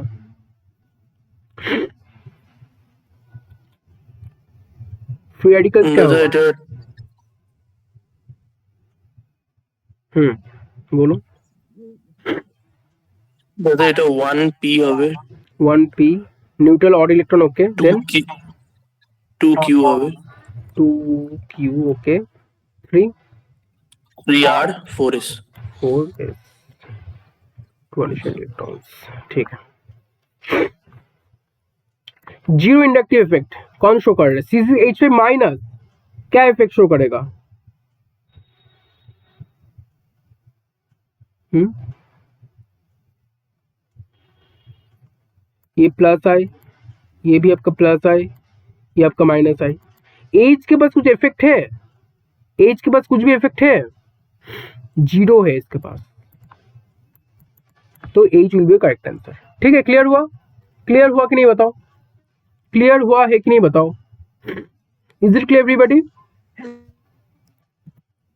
फ्री रेडिकल्स क्या होगा? এটা बोलो। দাদা এটা 1p হবে, 1p न्यूट्रल और इलेक्ट्रॉन, ओके, देन 2q হবে, 2q, okay, 3 3r 4s। 4s 20 electrons. ठीक है, जीरो इंडक्टिव इफेक्ट कौन शो कर रहा है? C6H5 माइनस क्या इफेक्ट शो करेगा? ये प्लस आई, ये भी आपका प्लस आई, ये आपका माइनस आई। एज के पास कुछ इफेक्ट है? एज के पास कुछ भी इफेक्ट है? जीरो है इसके पास, तो S will be correct answer. ठीक है, क्लियर हुआ? क्लियर हुआ कि नहीं बताओ? क्लियर हुआ है कि नहीं बताओ? Is it clear everybody?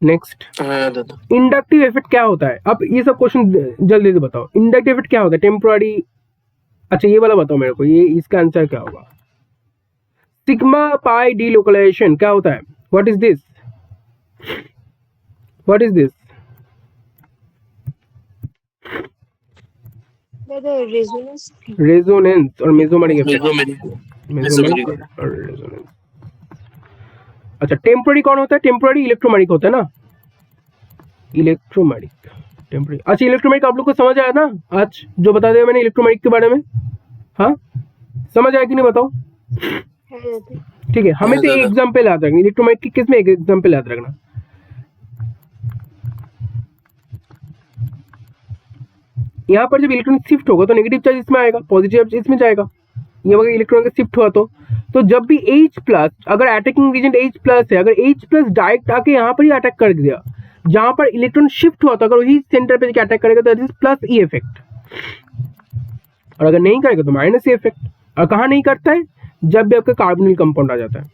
Next, हाँ दादा, इंडक्टिव इफेक्ट क्या होता है? अब ये सब क्वेश्चन जल्दी से बताओ। इंडक्टिव इफेक्ट क्या होता है? टेम्पोररी, अच्छा ये वाला बताओ मेरे को, ये इसका आंसर क्या होगा? सिग्मा पाई डीलोकलाइजेशन क्या होता है? What is this? What is this? Resonance. Resonance और मेसोमेरिक इफेक्ट। मेसोमेरिक और रेजोनेंस। अच्छा, टेम्पोररी कौन होता है? टेम्पोररी इलेक्ट्रोमैग्नेटिक होता है ना, इलेक्ट्रोमैग्नेटिक टेम्पोररी। अच्छा, इलेक्ट्रोमैग्नेटिक आप लोग को समझ आया ना आज जो बता दिया मैंने इलेक्ट्रोमैग्नेटिक के बारे में? हाँ, समझ आया कि नहीं बताओ? ठीक है, हमें तो एक एग्जांपल याद रखना, इलेक्ट्रोमैग्नेटिक केस में एक एग्जांपल याद रखना। यहाँ पर जब इलेक्ट्रॉन शिफ्ट होगा तो नेगेटिव चार्ज इसमें आएगा, पॉजिटिव चार्ज इसमें जाएगा। ये अगर इलेक्ट्रॉन का शिफ्ट हुआ तो जब भी H प्लस, अगर अटैकिंग रीजन H प्लस है, अगर H प्लस डायरेक्ट आके यहाँ पर ही अटैक कर दिया, जहां पर इलेक्ट्रॉन शिफ्ट हुआ तो अगर वही सेंटर पे जाके अटैक करेगा तो that is plus E effect, और अगर नहीं करेगा तो माइनस ई इफेक्ट। और कहाँ नहीं करता है? जब भी आपका कार्बोनिल कंपाउंड आ जाता है।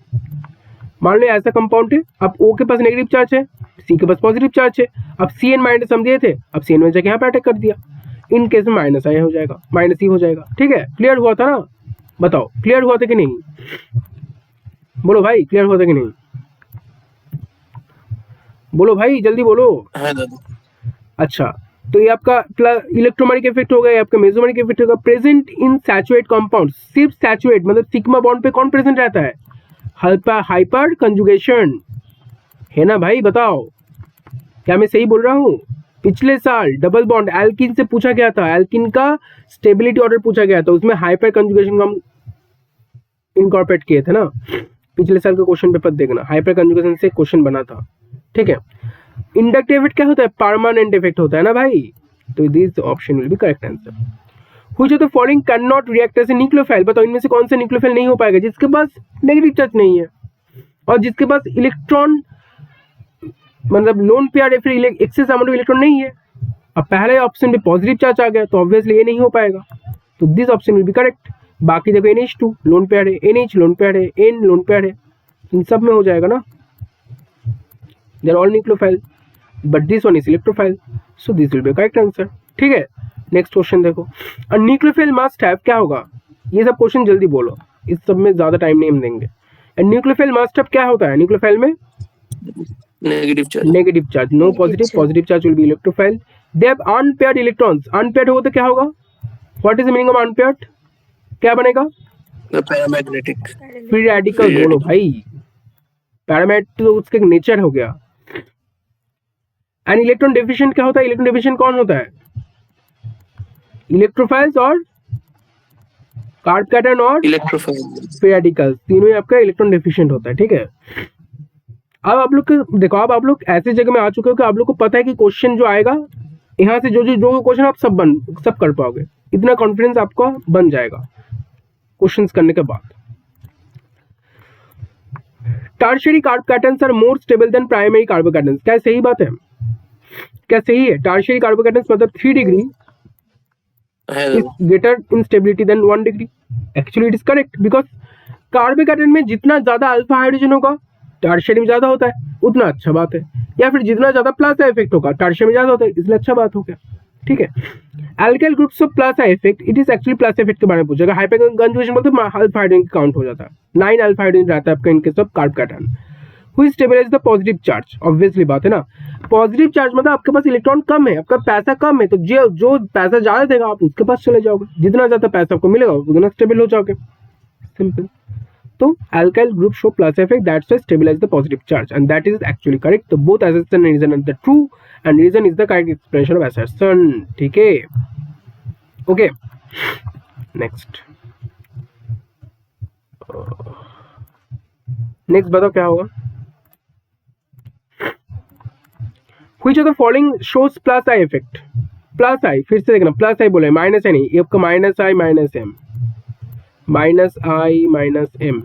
मान लो ऐसा कंपाउंड है, अब O के पास नेगेटिव चार्ज है, C के पास पॉजिटिव चार्ज है, अब CN माइनस हम दिए थे, अब CN में जाके यहाँ पे अटैक कर दिया, इन केस में माइनस आई हो जाएगा, माइनस ई हो जाएगा। ठीक है, क्लियर हुआ था ना? बताओ क्लियर हुआ था कि नहीं? बोलो भाई, क्लियर हुआ था कि नहीं? बोलो भाई, जल्दी बोलो। हाँ दादा। अच्छा, तो ये आपका इलेक्ट्रोमैग्नेटिक इफेक्ट हो गया, ये आपका मेसोमेरिक इफेक्ट होगा। प्रेजेंट इन सैचुरेट कंपाउंड, सिर्फ सैचुरेट मतलब सिग्मा बॉन्ड पे कौन प्रेजेंट रहता है? हाइपर कंजुगेशन है ना भाई? बताओ क्या मैं सही बोल रहा हूँ? पिछले साल डबल बॉन्ड एल्किन से पूछा गया था, एल्किन का स्टेबिलिटी ऑर्डर पूछा गया था, उसमें हाइपर कंजुगेशन हम इनकॉर्पोरेट किए थे ना। पिछले साल का क्वेश्चन पेपर देखना, हाइपर कंजुगेशन से क्वेश्चन बना था। ठीक है, इंडक्टिव इफेक्ट क्या होता है? परमानेंट इफेक्ट होता है ना भाई, तो this option will be correct answer. Which of the following can not react as a nucleophile? बताओ इनमें से कौन सा न्यूक्लियोफाइल नहीं हो पाएगा? जिसके पास नेगेटिव चार्ज नहीं है और जिसके पास इलेक्ट्रॉन मतलब लोन पेयर या फिर एक्सेस अमाउंट ऑफ इलेक्ट्रॉन नहीं है। अब पहले ऑप्शन में पॉजिटिव चार्ज आ गया तो ऑब्वियसली ये नहीं हो पाएगा, तो this option will be correct. बाकी देखो NH2 लोन पेयर है, NH लोन पेयर है, N लोन पेयर है, इन सब में हो जाएगा ना, they are all nucleophile but this one is electrophile, so this will be correct answer. ठीक है, नेक्स्ट क्वेश्चन देखो, अ न्यूक्लियोफाइल मस्ट हैव, क्या होगा, ये सब क्वेश्चन जल्दी बोलो, इस सब में ज्यादा टाइम नहीं हम देंगे। न्यूक्लियोफाइल मस्ट हैव क्या होता है न्यूक्लियोफाइल में? Negative charge, negative charge, no positive, positive charge will be electrophile. They have unpaired electrons, unpaired होगा तो क्या होगा, what is the meaning of unpaired, क्या बनेगा? पैरामैग्नेटिक, फ्री रेडिकल बोलो भाई, पैरामैग्नेटिक तो उसका नेचर हो गया। एंड इलेक्ट्रॉन डेफिशिएंट क्या होता है, इलेक्ट्रॉन डेफिशिएंट कौन होता है? इलेक्ट्रोफाइल्स और कार्ब कैटायन और इलेक्ट्रोफाइल, फ्री रेडिकल्स, तीनों ही आपका इलेक्ट्रॉन डेफिशिएंट होता है। ठीक है, अब आप लोग देखो, अब आप लोग ऐसे जगह में आ चुके हो कि आप लोग को पता है कि क्वेश्चन जो आएगा यहाँ से जो क्वेश्चन आप सब कर पाओगे, इतना कॉन्फिडेंस आपका बन जाएगा क्वेश्चंस करने के बाद। Tertiary carbocations are more stable than primary carbocations, क्या सही बात है? क्या सही है? टर्शियरी कार्बोकैटायंस मतलब 3 degree is greater in stability than 1 degree. Actually it is correct because carbocation में जितना ज्यादा अल्फा हाइड्रोजन होगा टर्शियरी में ज्यादा होता है, उतना अच्छा बात है, या फिर जितना ज्यादा प्लस इफेक्ट होगा टर्शियरी में ज्यादा होता है, इसलिए अच्छा बात हो गया। ठीक है, alkyl groups of plus effect, it is actually plus effect के बारे में पूछेगा। हाइपर कंजुगेशन बोलते हैं अल्फा हाइड्रोजन काउंट हो जाता है, 9 अल्फा हाइड्रोजन रहता है आपका इन case of carbocation. Who stabilize the positive charge, obviously बात है ना, पॉजिटिव चार्ज मतलब आपके पास इलेक्ट्रॉन कम है, आपका पैसा कम है, तो जो पैसा ज्यादा देगा आप उसके पास चले जाओगे, जितना ज्यादा पैसा आपको मिलेगा उतना स्टेबल हो जाओगे, सिंपल। तो alkyl group show plus effect, that's why stabilize the positive charge and that is actually correct. तो both assertion and reason are the true and reason is the correct expression of assertion. ठीक है, okay, next बताओ क्या होगा। Which of the following shows plus I effect? Plus I, फिर से देखना, plus आई बोले, माइनस आई नहीं, ये आपका माइनस आई माइनस एम, माइनस आई माइनस एम,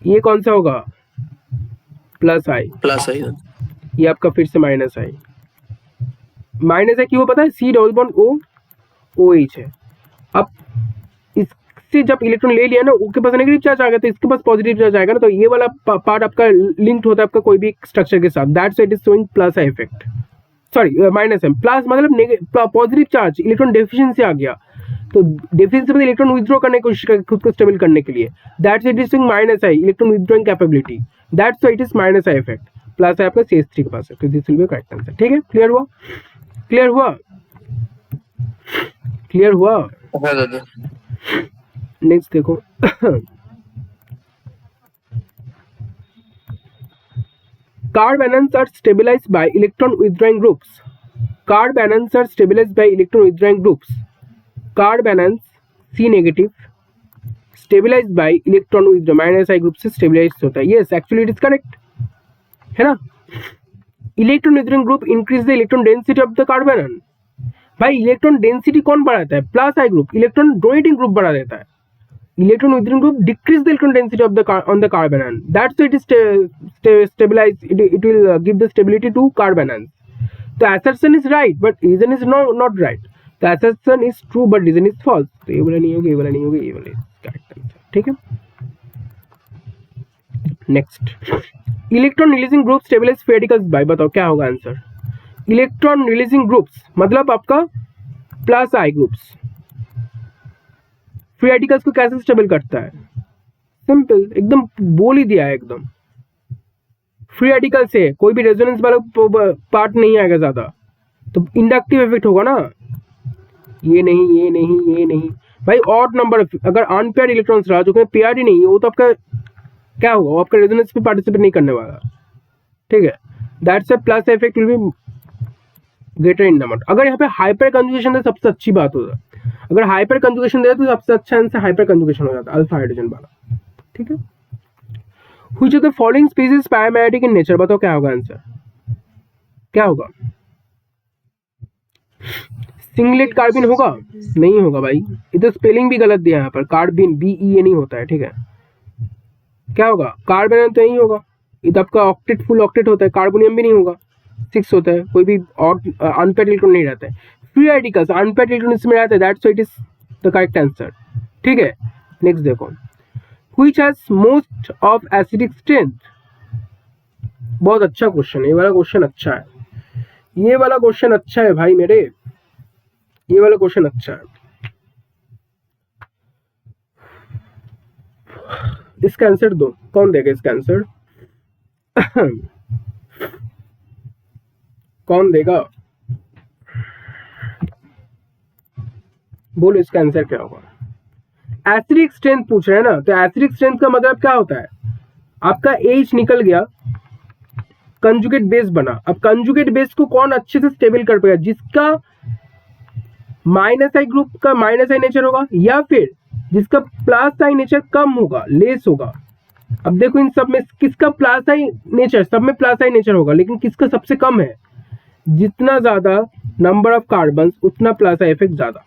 ये कौन सा होगा? प्लस आई, ये आपका फिर से माइनस आई। माइनस आई क्यों पता है? C double bond O, O H है। अब इससे जब इलेक्ट्रॉन ले लिया ना, उसके पास नेगेटिव चार्ज आ गया तो इसके पास पॉजिटिव चार्ज आएगा ना, तो ये वाला पार्ट आपका लिंक्ड होता है आपका कोई भी स्ट्रक्चर के साथ, that's it is showing plus I effect, sorry minus M. Plus मतलब पॉजिटिव चार्ज, इलेक्ट्रॉन डेफिशिएंसी आ गया, तो डेफिशिएंसी मतलब इलेक्ट्रॉन विथड्रॉ करने की कोशिश कर खुद को स्टेबल करने के लिए, that's it is showing minus I, electron withdrawing capability, that's why it is minus I effect. Plus I आपका CH3 के पास है, तो this will be correct answer. ठीक है, क्लियर हुआ? क्लियर हुआ? क्लियर हुआ? नेक्स्ट देखो, carbanions are stabilized by electron withdrawing groups, carbanions are stabilized by electron withdrawing groups, carbanions C negative stabilized by electron withdraw, minus I group से stabilized होता है। Yes, actually it is correct, है ना। Electron withdrawing group increase the electron density of the carbanion. भाई electron density कौन बढ़ाता है? Plus I group. Electron donating group बढ़ा देता है, electron withdrawing group decrease the electron density of the on the carbon ion, that's why it is stabilized, it will give the stability to carbon ions. The assertion is right but reason is not right. The assertion is true but reason is false. तो ये वाला नहीं होगा, ये वाला नहीं होगा, ये वाला करेक्ट आंसर। ठीक है, next, electron releasing group stabilize free radicals by, बताओ क्या होगा आंसर। इलेक्ट्रॉन रिलीजिंग ग्रुप्स मतलब आपका plus I groups free radicals को कैसे स्टेबल करता है? सिंपल, एकदम बोल ही दिया है एकदम। फ्री रेडिकल से कोई भी रेजोनेंस वाला पार्ट नहीं आएगा ज्यादा, तो इंडक्टिव इफेक्ट होगा ना। ये नहीं, ये नहीं, ये नहीं भाई, ऑड नंबर, अगर अनपेयर्ड इलेक्ट्रॉन्स रहा जो कि पेयर्ड ही नहीं है, वो तो आपका क्या होगा, वो आपका रेजोनेंस पे पार्टिसिपेट नहीं करने वाला। ठीक है, that's a plus effect will be greater in number. अगर यहाँ पे हाइपर कंजुगेशन है सबसे अच्छी बात होता है, अगर हाइपर कंजुगेशन दे तो सबसे अच्छा आंसर हाइपर कंजुगेशन हो जाता है, अल्फा हाइड्रोजन वाला। ठीक है, which of the following species paramagnetic in nature, बताओ क्या होगा आंसर, क्या होगा? सिंगलेट कार्बिन होगा? नहीं होगा भाई, ये तो स्पेलिंग भी गलत दिया है यहाँ पर, कार्बिन BE नहीं होता है। ठीक है, क्या होगा? कार्बन तो नहीं होगा, ये तो आपका ऑक्टेट फुल ऑक्टेट होता है, कार्बोनियम भी नहीं होगा, 6 होता है, कोई भी अनपेड इलेक्ट्रॉन नहीं रहता है। फ्री रेडिकल्स अनपेड इलेक्ट्रॉन इसमें रहता है, that's why it is the correct answer. ठीक है, नेक्स्ट देखो, which has most of acidic strength. बहुत अच्छा क्वेश्चन है, ये वाला क्वेश्चन अच्छा है, ये वाला क्वेश्चन अच्छा है भाई मेरे, ये वाला क्वेश्चन अच्छा है। इसका आंसर दो, कौन देगा इसका आंसर? कौन देगा, बोलो इसका आंसर क्या होगा। एसिडिक स्ट्रेंथ पूछ रहे हैं ना, तो एसिडिक स्ट्रेंथ का मतलब क्या होता है, आपका H निकल गया, कंजुगेट बेस बना। अब कंजुगेट बेस को कौन अच्छे से स्टेबल कर पाएगा, जिसका माइनस आई ग्रुप का माइनस आई नेचर होगा, या फिर जिसका प्लस आई नेचर कम होगा, लेस होगा। अब देखो इन सब में किसका प्लस आई नेचर, सब में प्लस आई नेचर होगा, लेकिन किसका सबसे कम है, जितना ज्यादा नंबर ऑफ कार्बन उतना प्लस आई इफेक्ट ज्यादा,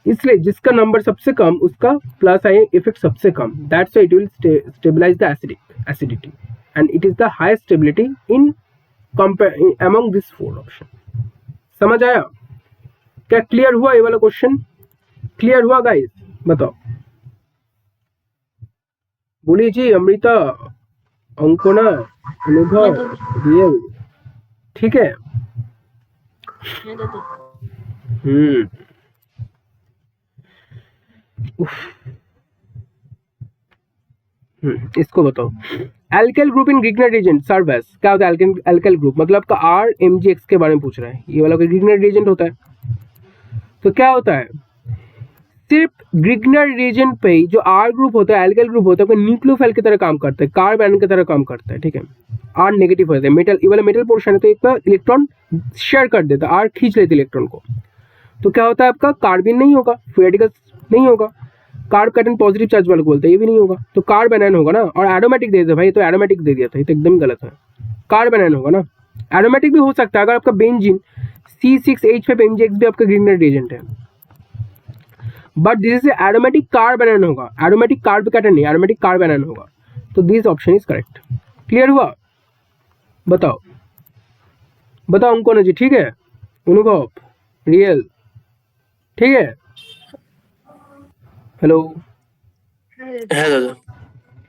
इसलिए जिसका नंबर सबसे कम उसका प्लस आई इफेक्ट सबसे कम, that's why it will stabilize the acidity and it is the highest stability in among this 4 option. समझ आया क्या, क्लियर हुआ ये वाला क्वेश्चन, क्लियर हुआ गाइस, बताओ, बोलिए जी। अमृता, अंकोना, अनुभव, रियल, ठीक है। इसको बताओ, alkyl group in Grignard reagent serve as, क्या होता है एल्काइल ग्रुप, मतलब आपका RMgX के बारे में पूछ रहा है, ये वाला कोई ग्रिग्नर रिएजेंट होता है। तो क्या होता है, सिर्फ ग्रिग्नर रिएजेंट पे ही जो R ग्रुप होता है, एल्काइल ग्रुप होता है, वो न्यूक्लियोफाइल की तरह काम करता है, कार्ब आयन की तरह काम करता है। ठीक है, R नेगेटिव होता है, मेटल, ये वाला मेटल पोर्शन है, तो एक बार इलेक्ट्रॉन शेयर कर देता है, R खींच लेते इलेक्ट्रॉन को। तो क्या होता है, आपका कार्बिन नहीं होगा, फ्री रेडिकल्स नहीं होगा, कार्ब कैटन पॉजिटिव चार्ज वाला बोलते हैं, ये भी नहीं होगा, तो कार्ब एनायन होगा ना। और एरोमेटिक दे दिया भाई, तो एरोमेटिक दे दिया था, ये तो एकदम गलत है, कार्ब एनायन होगा ना। एरोमेटिक भी हो सकता है, अगर आपका बेंजीन C6H5MgX भी आपका ग्रिग्नर रिएजेंट है, but this is aromatic carb anion होगा, एरोमेटिक कार्ब कैटन नहीं, एरोमेटिक कार्ब एनायन होगा। तो this option is correct. Clear हुआ, बताओ बताओ अंकोना जी, ठीक है, अनुभव, रियल, ठीक है, हेलो, হ্যাঁ দাদা।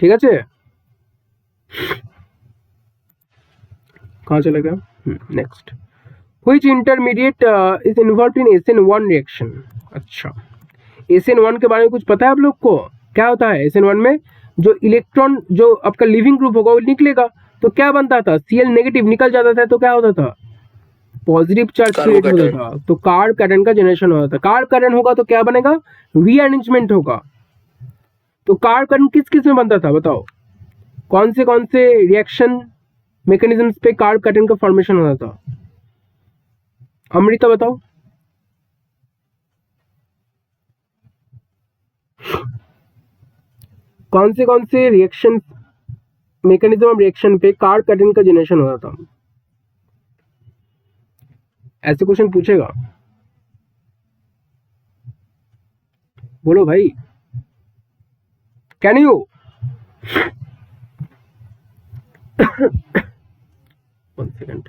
ঠিক আছে, कहाँ चला गया, next, which intermediate is involve in SN1 reaction. अच्छा, SN1 के बारे में कुछ पता है आप लोग को, क्या होता है SN1 में, जो इलेक्ट्रॉन जो आपका लिविंग ग्रुप होगा वो निकलेगा, तो क्या बनता था, Cl नेगेटिव निकल जाता था, तो क्या होता था, पॉजिटिव चार्ज क्रिएट होता था, तो कार्ब कैटन का जनरेशन होता था। कार्ब कैटन होगा तो क्या बनेगा, रीअरेंजमेंट होगा। तो कार्ब कैटन किस किस में बनता था, बताओ, कौन से रिएक्शन मैकेनिज्म्स पे कार्ब कैटन का फॉर्मेशन होता था, अमृता बताओ। कौन से रिएक्शन मैकेनिज्म ऑफ रिएक्शन पे कार्ब कैटन का जनरेशन होता था, ऐसे क्वेश्चन पूछेगा, बोलो भाई, कैन यू, वन सेकेंड,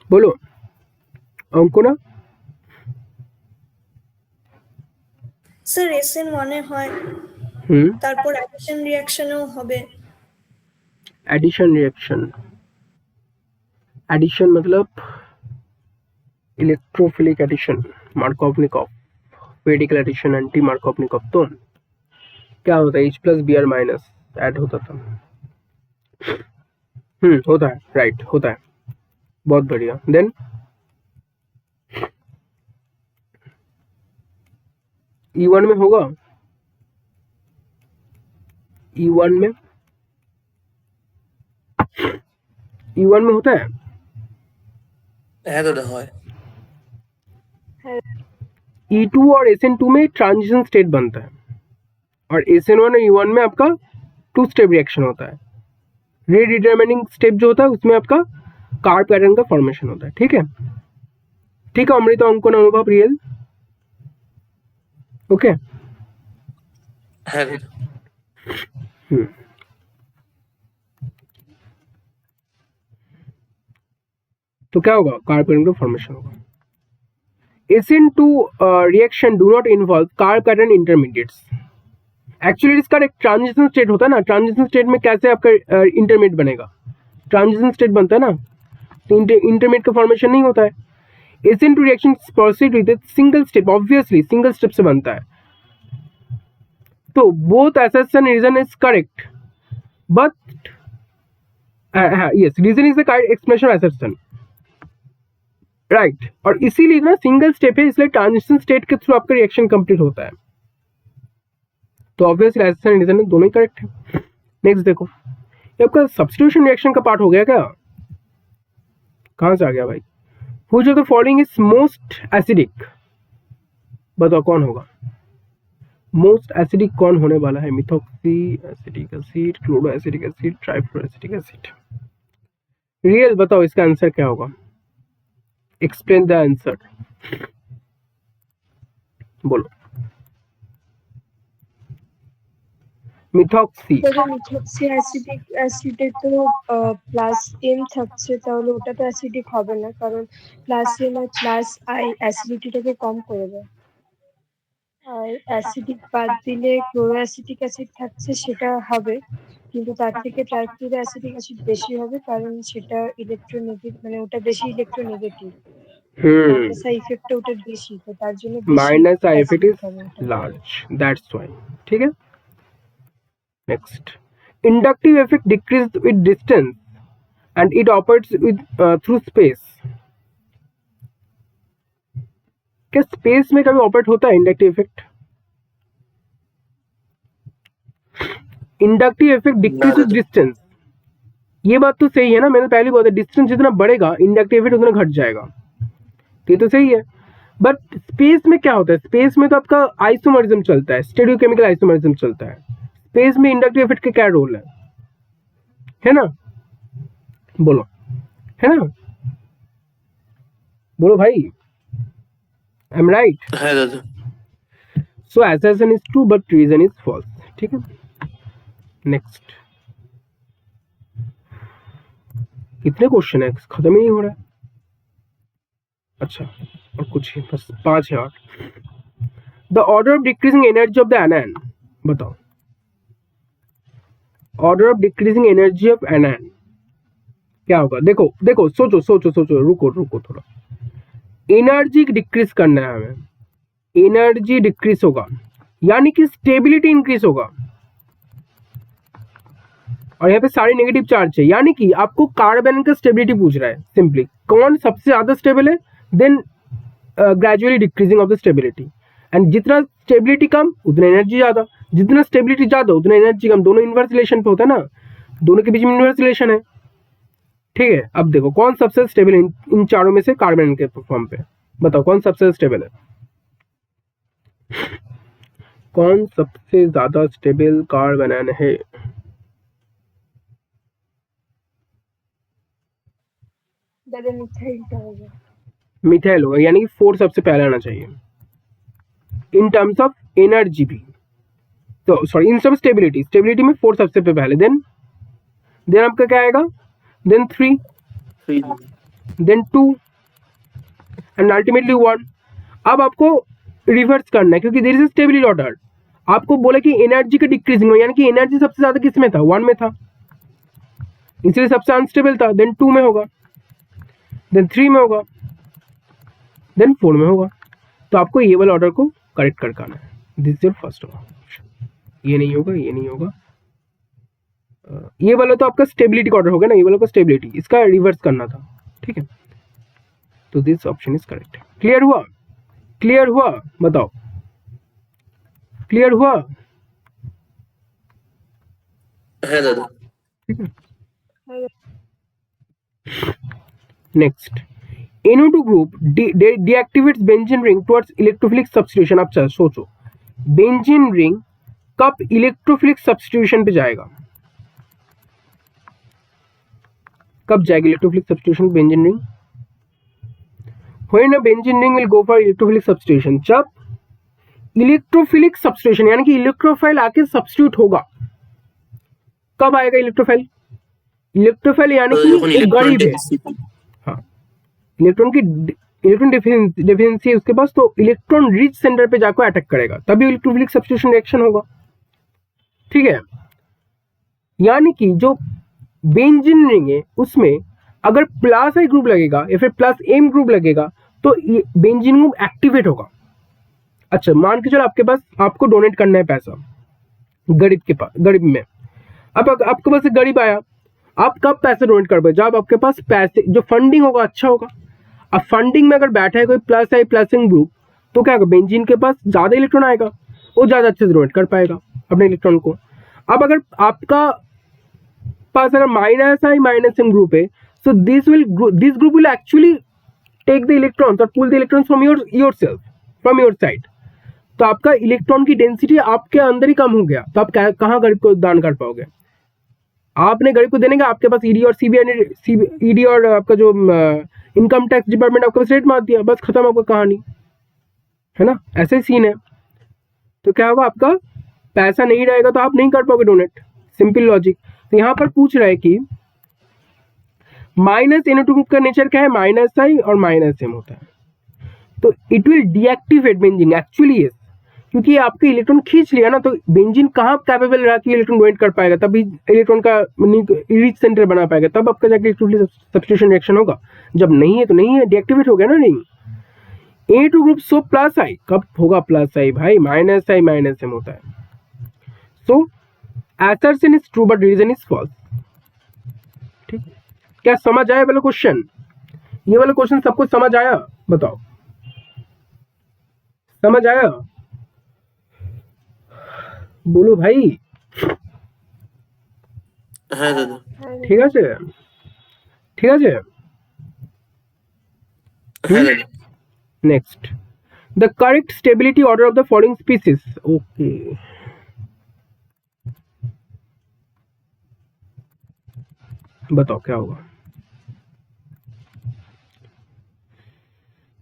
बोलो अंकुना। স্যার SN1 এ হয়, তারপর অ্যাডিশন রিঅ্যাকশনেও হবে। एडिशन रिएक्शन, एडिशन मतलब electrophilic addition, Markovnikov, radical addition, anti Markovnikov. तो क्या होता है, H+Br- ऐड होता था, होता है, राइट, होता है, बहुत बढ़िया। देन E1 में होगा, E1 में होता है, হ্যাঁ দাদা হয়। E2 और SN2 में ट्रांजिशन स्टेट बनता है, और SN1 और E1 में आपका 2 स्टेप रिएक्शन होता है। रीडिटरमिनिंग स्टेप जो होता है उसमें आपका कार्ब कैटन का फॉर्मेशन होता है। ठीक है, ठीक है, अमृता, अंकुन, अनुभव, रियल, ओके হ্যাঁ দাদা। तो क्या होगा, कार्ब कैटायन का फॉर्मेशन होगा। S N two reaction do not involve carbocation intermediates. Actually इसका एक ट्रांजिशन स्टेट होता है ना, ट्रांजिशन स्टेट में कैसे आपका इंटरमीडिएट बनेगा, ट्रांजिशन स्टेट बनता है ना, तो इंटरमीडिएट का फॉर्मेशन नहीं होता है। S N two reaction proceed with single step, obviously single step से बनता है। तो बोथ assertion reason is correct, but yes, reason is the correct explanation of assertion, right। और इसीलिए ना सिंगल स्टेप है, इसलिए ट्रांजिशन स्टेट के थ्रू आपका रिएक्शन कंप्लीट होता है। तो ऑब्वियसली assertion reason दोनों ही करेक्ट है। नेक्स्ट देखो, ये आपका सब्स्टिट्यूशन रिएक्शन का पार्ट हो गया क्या, कहां से आ गया भाई। Which of the following is most acidic, बताओ कौन होगा मोस्ट एसिडिक, कौन होने वाला है। Methoxy acidic acid, chloro acidic acid, trifluoro acidic acid. Real बताओ इसका आंसर क्या होगा, एक्सप्लेन द आंसर, बोलो। মিথক্সি, মিথক্সি অ্যাসিডে তো প্লাস এম থাকছে, তাহলে ওটা তো অ্যাসিডিক হবে না, কারণ প্লাস এম আর প্লাস আই অ্যাসিডিটিটাকে কম করে দেয়। আর অ্যাসিডিক বাদ দিলে ক্লোরো অ্যাসিটিক অ্যাসিড থাকছে, সেটা হবে, কিন্তু তার থেকে ট্রাইফ্লুরো অ্যাসিটিক অ্যাসিড বেশি হবে, কারণ সেটা ইলেকট্রোনেগেটিভ, মানে ওটা বেশি ইলেকট্রোনেগেটিভ, মাইনাস আই ইফেক্টটা ওটার বেশি, তো তার জন্য minus I effect is large, that's why. ठीक है, next, inductive effect decrease with distance and it operates with through space. क्या स्पेस में कभी ऑपरेट होता है inductive effect? Inductive effect decrease with distance, ये बात तो सही है ना, मैंने पहले बोला डिस्टेंस जितना बढ़ेगा इंडक्टिव इफेक्ट उतना घट जाएगा, ये तो सही है। बट स्पेस में क्या होता है, स्पेस में तो आपका आइसोमरिज्म चलता है, स्टेरियोकेमिकल आइसोमरिज्म चलता है, स्पेस में इंडक्टिव इफेक्ट का क्या रोल है ना, बोलो, है ना, बोलो भाई, आई एम राइट। হ্যাঁ দাদা। सो assertion is true but reason is false। ठीक है, नेक्स्ट, कितने क्वेश्चन है, खत्म ही नहीं हो रहा है। अच्छा, और कुछ ही बस 5 है और। The order of decreasing energy of the anion, बताओ order of decreasing energy of anion क्या होगा। देखो देखो, सोचो सोचो सोचो, रुको रुको थोड़ा, एनर्जी डिक्रीज करना है हमें, एनर्जी डिक्रीज होगा यानी कि स्टेबिलिटी इंक्रीज होगा, और यहाँ पे सारे नेगेटिव चार्ज है, यानी कि आपको कार्बन का स्टेबिलिटी पूछ रहा है सिंपली, कौन सबसे ज्यादा स्टेबल है, then gradually decreasing of the stability, and जितना स्टेबिलिटी कम उतना एनर्जी ज्यादा, जितना स्टेबिलिटी ज्यादा उतना एनर्जी कम, दोनों इनवर्स रिलेशन पे होता है ना, दोनों के बीच में इनवर्स रिलेशन है। ठीक है, अब देखो कौन सबसे स्टेबल है इन चारों में से कार्बन के फॉर्म पे, बताओ कौन सबसे स्टेबल है, कौन सबसे ज्यादा स्टेबल कार्बन है। दादा मिथाइलটা হবে, मिथाइल होगा, यानी कि 4 सबसे पहले आना चाहिए इन टर्म्स ऑफ एनर्जी भी, तो सॉरी इन सब स्टेबिलिटी, स्टेबिलिटी में 4 सबसे पहले, देन आपका क्या आएगा, देन 3, देन 2 एंड अल्टीमेटली 1। अब आपको रिवर्स करना है क्योंकि देयर इज स्टेबिलिटी ऑर्डर, आपको बोला कि एनर्जी का डिक्रीजिंग में, यानी कि एनर्जी सबसे ज्यादा किस में था, 1 में था, इसलिए सबसे अनस्टेबल था, देन 2 में होगा, देन 3 में होगा, देन 4 में होगा। तो आपको ये वाला ऑर्डर को करेक्ट करके आना है, this is your first option. ये नहीं होगा, ये नहीं होगा, ये वाला तो आपका स्टेबिलिटी का ऑर्डर होगा ना, ये वाला का स्टेबिलिटी, इसका रिवर्स करना था। ठीक है, तो this option is correct. Clear हुआ, क्लियर हुआ, बताओ क्लियर हुआ। হ্যাঁ দাদা। ठीक है, next, NO2 group deactivates benzene ring towards electrophilic substitution. अब सोचो बेंजीन रिंग कब इलेक्ट्रोफिलिक सब्स्टिट्यूशन पे जाएगा, कब जाएगी electrophilic substitution benzene ring, when a benzene ring will go for electrophilic substitution, जब इलेक्ट्रोफिलिक सब्स्टिट्यूशन, यानी कि इलेक्ट्रोफाइल आके सब्स्टिट्यूट होगा। कब आएगा इलेक्ट्रोफाइल? इलेक्ट्रोफाइल यानी कि एक गरीब है, हाँ, इलेक्ट्रॉन डेफिशिएंसी है उसके पास, तो इलेक्ट्रॉन रिच सेंटर पे जाकर अटैक करेगा, तभी इलेक्ट्रोफिलिक सब्स्टिट्यूशन रिएक्शन होगा। ठीक है, यानी कि जो बेंजीन रिंग है उसमें अगर प्लस आई ग्रुप लगेगा या फिर प्लस एम ग्रुप लगेगा तो बेंजीन ग्रुप एक्टिवेट होगा। अच्छा, मान के चलो आपके पास, आपको डोनेट करना है पैसा गरीब के पास, गरीब में, अब आपके पास गरीब आया, आप कब पैसे डोनेट कर पाए? जब आपके पास पैसे, जो फंडिंग होगा अच्छा होगा। अब फंडिंग में अगर बैठा है कोई प्लस आई प्लस एम ग्रुप, तो क्या होगा, बेंजीन के पास ज्यादा इलेक्ट्रॉन आएगा, वो ज्यादा अच्छे से डोनेट कर पाएगा अपने इलेक्ट्रॉन को। अब अगर आपका पास अगर माइनस आई माइनस एम ग्रुप है, so this group will actually take the electrons or pull the electrons from yourself, from your side। तो आपका इलेक्ट्रॉन की डेंसिटी आपके अंदर ही कम हो गया, तो आप कहाँ गरीब को दान कर पाओगे? आपने गरीब को देने का, आपके पास ईडी और सीबीआई, ईडी और आपका जो इनकम टैक्स डिपार्टमेंट आपके पास रेट मार दिया, बस खत्म आपका कहानी, है ना? ऐसे ही सीन है। तो क्या होगा, आपका पैसा नहीं रहेगा तो आप नहीं कर पाओगे डोनेट, सिंपल लॉजिक। तो यहाँ पर पूछ रहा है कि माइनस NO2 ग्रुप का नेचर क्या है, माइनस आई और माइनस एम होता है, तो it will deactivate benzene, actually yes, क्योंकि आपके इलेक्ट्रॉन खींच लिया ना, तो बेंजीन कहाँ कैपेबल रहा कि इलेक्ट्रॉन डोनेट कर पाएगा, तभी इलेक्ट्रॉन का रिच सेंटर बना पाएगा, तब आपका जाके इलेक्ट्रोफिलिक सब्स्टिट्यूशन रिएक्शन होगा। जब नहीं है तो नहीं है, डीएक्टिवेट हो गया ना ring. A2 group so plus I, कब होगा प्लस आई भाई? माइनस आई माइनस एम होता है। So assertion is true but reason is false. ठीक, क्या समझ आया वाला क्वेश्चन? ये वाला क्वेश्चन सबको समझ आया? बताओ, समझ आया? बोलो भाई। হ্যাঁ দাদা, ঠিক আছে, ঠিক আছে। হ্যাঁ দাদা। Next, the correct stability order of the following species. Okay, बताओ क्या होगा?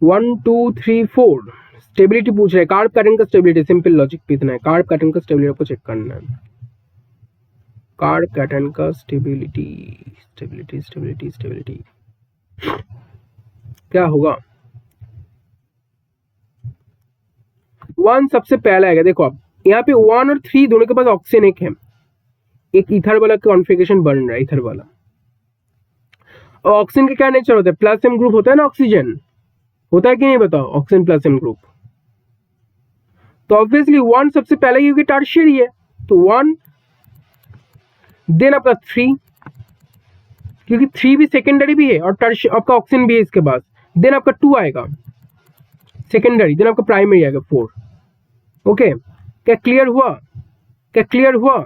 1 2 3 4 स्टेबिलिटी पूछ रहे हैं, कार्ब पैटर्न का स्टेबिलिटी, सिंपल लॉजिक पे इतना है, कार्ब पैटर्न का स्टेबिलिटी आपको चेक करना है, कार्ब पैटर्न का स्टेबिलिटी, स्टेबिलिटी स्टेबिलिटी स्टेबिलिटी क्या होगा? 1 सबसे पहला आएगा। देखो आप यहाँ पे 1 और 3 दोनों के पास ऑक्सीजन एक है, एक ईथर वाला कॉन्फ़िगरेशन बन रहा है, ईथर वाला। और ऑक्सीजन का क्या नेचर होता है? प्लस एम ग्रुप होता है ना, ऑक्सीजन होता है कि नहीं बताओ? ऑक्सीजन प्लस एम ग्रुप, तो ऑब्वियसली 1 सबसे पहले क्योंकि टर्शियरी है, तो 1, देन आपका 3 क्योंकि 3 भी सेकेंडरी भी है और आपका ऑक्सीजन भी है इसके पास, देन आपका 2 आएगा सेकेंडरी, देन आपका प्राइमरी आएगा 4। ओके, क्या क्लियर हुआ? क्या क्लियर हुआ?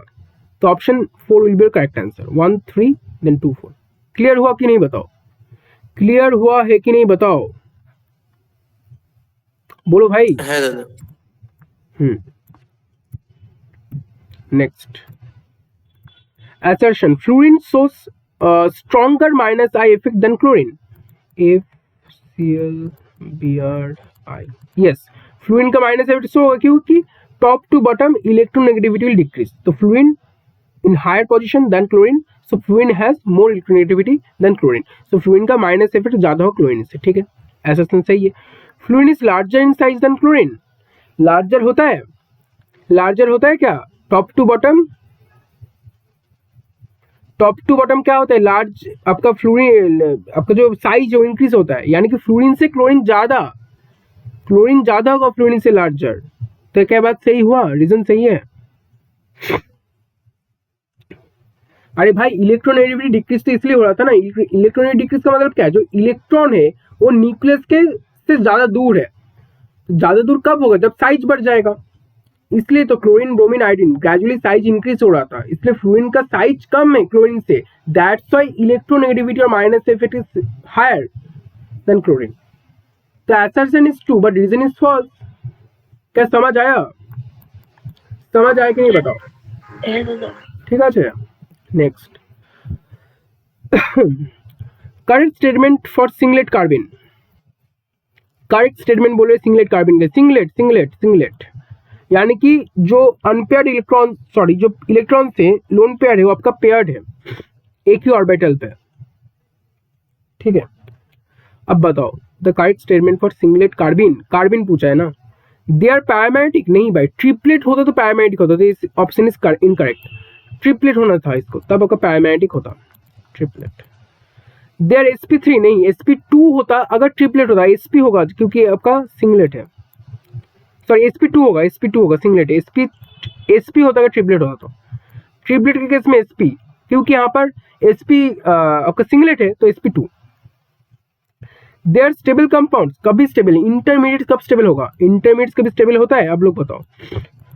तो option 4 will be correct answer, 1 3 then 2 4। Clear हुआ कि नहीं बताओ? क्लियर हुआ है कि नहीं बताओ? बोलो भाई। হ্যাঁ দাদা। Next, assertion, fluorine shows stronger minus I effect than chlorine, FClBrI। yes, fluorine का माइनस इफेक्ट शो होगा क्योंकि top to bottom electronegativity will decrease, तो fluorine in higher position than chlorine, so fluorine has more electronegativity than chlorine, so fluorine का minus effect ज्यादा हो chlorine से। ठीक है, assertion सही है। fluorine is larger in size than chlorine, larger होता है, लार्जर होता है क्या? Top to bottom, top to bottom क्या होता है? लार्ज आपका फ्लोरीन, आपका जो साइज जो इंक्रीज होता है, यानी कि फ्लोरीन से क्लोरीन ज्यादा, क्लोरीन ज्यादा होगा फ्लोरीन से लार्जर। तो क्या बात सही हुआ? रीजन सही है। अरे भाई इलेक्ट्रोनेगेटिविटी डिक्रीज तो इसलिए हो रहा था ना, इलेक्ट्रोनेगेटिविटी डिक्रीज का मतलब क्या है? जो इलेक्ट्रॉन है वो न्यूक्लियस के से ज्यादा दूर है, ज्यादा दूर कब होगा? जब साइज बढ़ जाएगा, इसलिए तो chlorine bromine iodine gradually size increase हो रहा था, इसलिए फ्लोरीन का साइज कम है क्लोरीन से, दैट्स व्हाई इलेक्ट्रोनेगेटिविटी और minus effect is higher than chlorine. तो assertion is true but reason is false. क्या समझ आया? समझ आया कि नहीं बताओ? ठीक है, next, correct statement for singlet कार्बिन। Correct statement बोले सिंगलेट कार्बिन के, सिंगलेट सिंगलेट सिंगलेट यानी कि जो अनपेयर्ड इलेक्ट्रॉन जो इलेक्ट्रॉन से लोन पेयर है वो आपका पेयर्ड है एक ही ऑर्बिटल पे, ठीक है। अब बताओ the correct statement for singlet carbene पूछा है ना। दे आर पैरामेटिक नहीं भाई, ट्रिपलेट होता तो पैरामेटिक होता, तो इस ऑप्शन इज इनकरेक्ट। ट्रिपलेट होना था इसको, तब आपका पैरामेटिक होता ट्रिपलेट। दे आर sp3 नहीं, sp2 होता अगर ट्रिपलेट होता, sp होगा क्योंकि आपका सिंगलेट है, सॉरी sp2 होगा सिंगलेट है, sp होता अगर ट्रिपलेट होता। तो ट्रिपलेट के केस में sp, क्योंकि यहाँ पर sp आपका सिंगलेट है तो sp2। देयर स्टेबल कंपाउंड कभी स्टेबल, इंटरमीडिएट कब स्टेबल होगा, इंटरमीडिएट कभी स्टेबल होता है, आप लोग बताओ,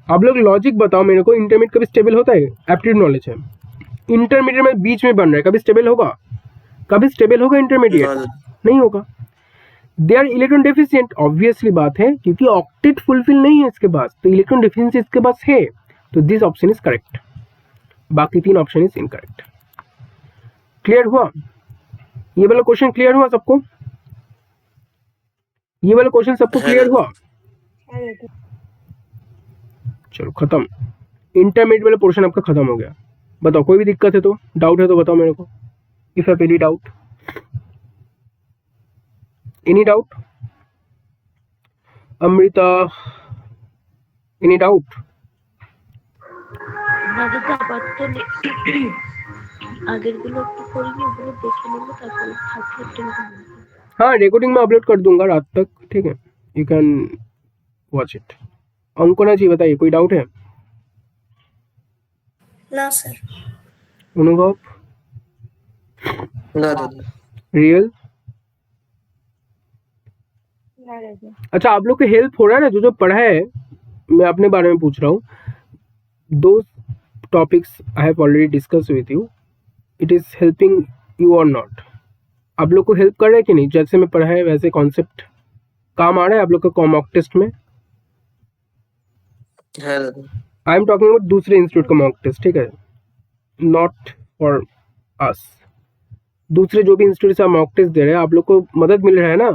आप लोग लॉजिक बताओ मेरे को, इंटरमीडिएट कभी स्टेबल होता है, एप्टीट्यूड नॉलेज है। इंटरमीडिएट में बीच में बन रहा है, कभी स्टेबल होगा, कभी स्टेबल होगा इंटरमीडिएट, नहीं होगा। They are electron deficient, obviously बात है क्योंकि ऑक्टेट फुलफिल नहीं है इसके पास, तो इलेक्ट्रॉन डेफिशिएंसी इसके पास है, तो दिस ऑप्शन इज करेक्ट, बाकी 3 ऑप्शन इज इनकरेक्ट। क्लियर हुआ? ये वाला क्वेश्चन क्लियर हुआ सबको? ये वाला क्वेश्चन सबको क्लियर हुआ? चलो खत्म, इंटरमीडिएट वाला पोर्शन आपका खत्म हो गया। बताओ कोई भी दिक्कत है तो, डाउट है तो बताओ मेरे को। If have any doubt, any doubt? Amrita, any doubt? আগের গুলো একটু করিনি, ওগুলো দেখে নেবো, তারপরে থাকলে हाँ रिकॉर्डिंग में अपलोड कर दूंगा रात तक, ठीक है, यू कैन वॉच इट। अंकुना जी बताइए कोई डाउट है? ना सर। अनुभव? ना दादा। रियल? अच्छा आप लोग को हेल्प हो रहा है ना, जो पढ़ा है, मैं अपने बारे में पूछ रहा हूँ। दो topics I have already discuss with you, it is helping you और नॉट? आप लोग को हेल्प कर रहा है कि नहीं? जैसे मैं पढ़ा है वैसे कॉन्सेप्ट काम आ रहा है आप लोग का मॉक टेस्ट में? आई एम टॉकिंग अबाउट दूसरे इंस्टीट्यूट का मॉक टेस्ट, ठीक है, नॉट फॉर अस। दूसरे जो भी इंस्टीट्यूट से मॉक टेस्ट दे रहे हैं, आप लोग को मदद मिल रहा है ना?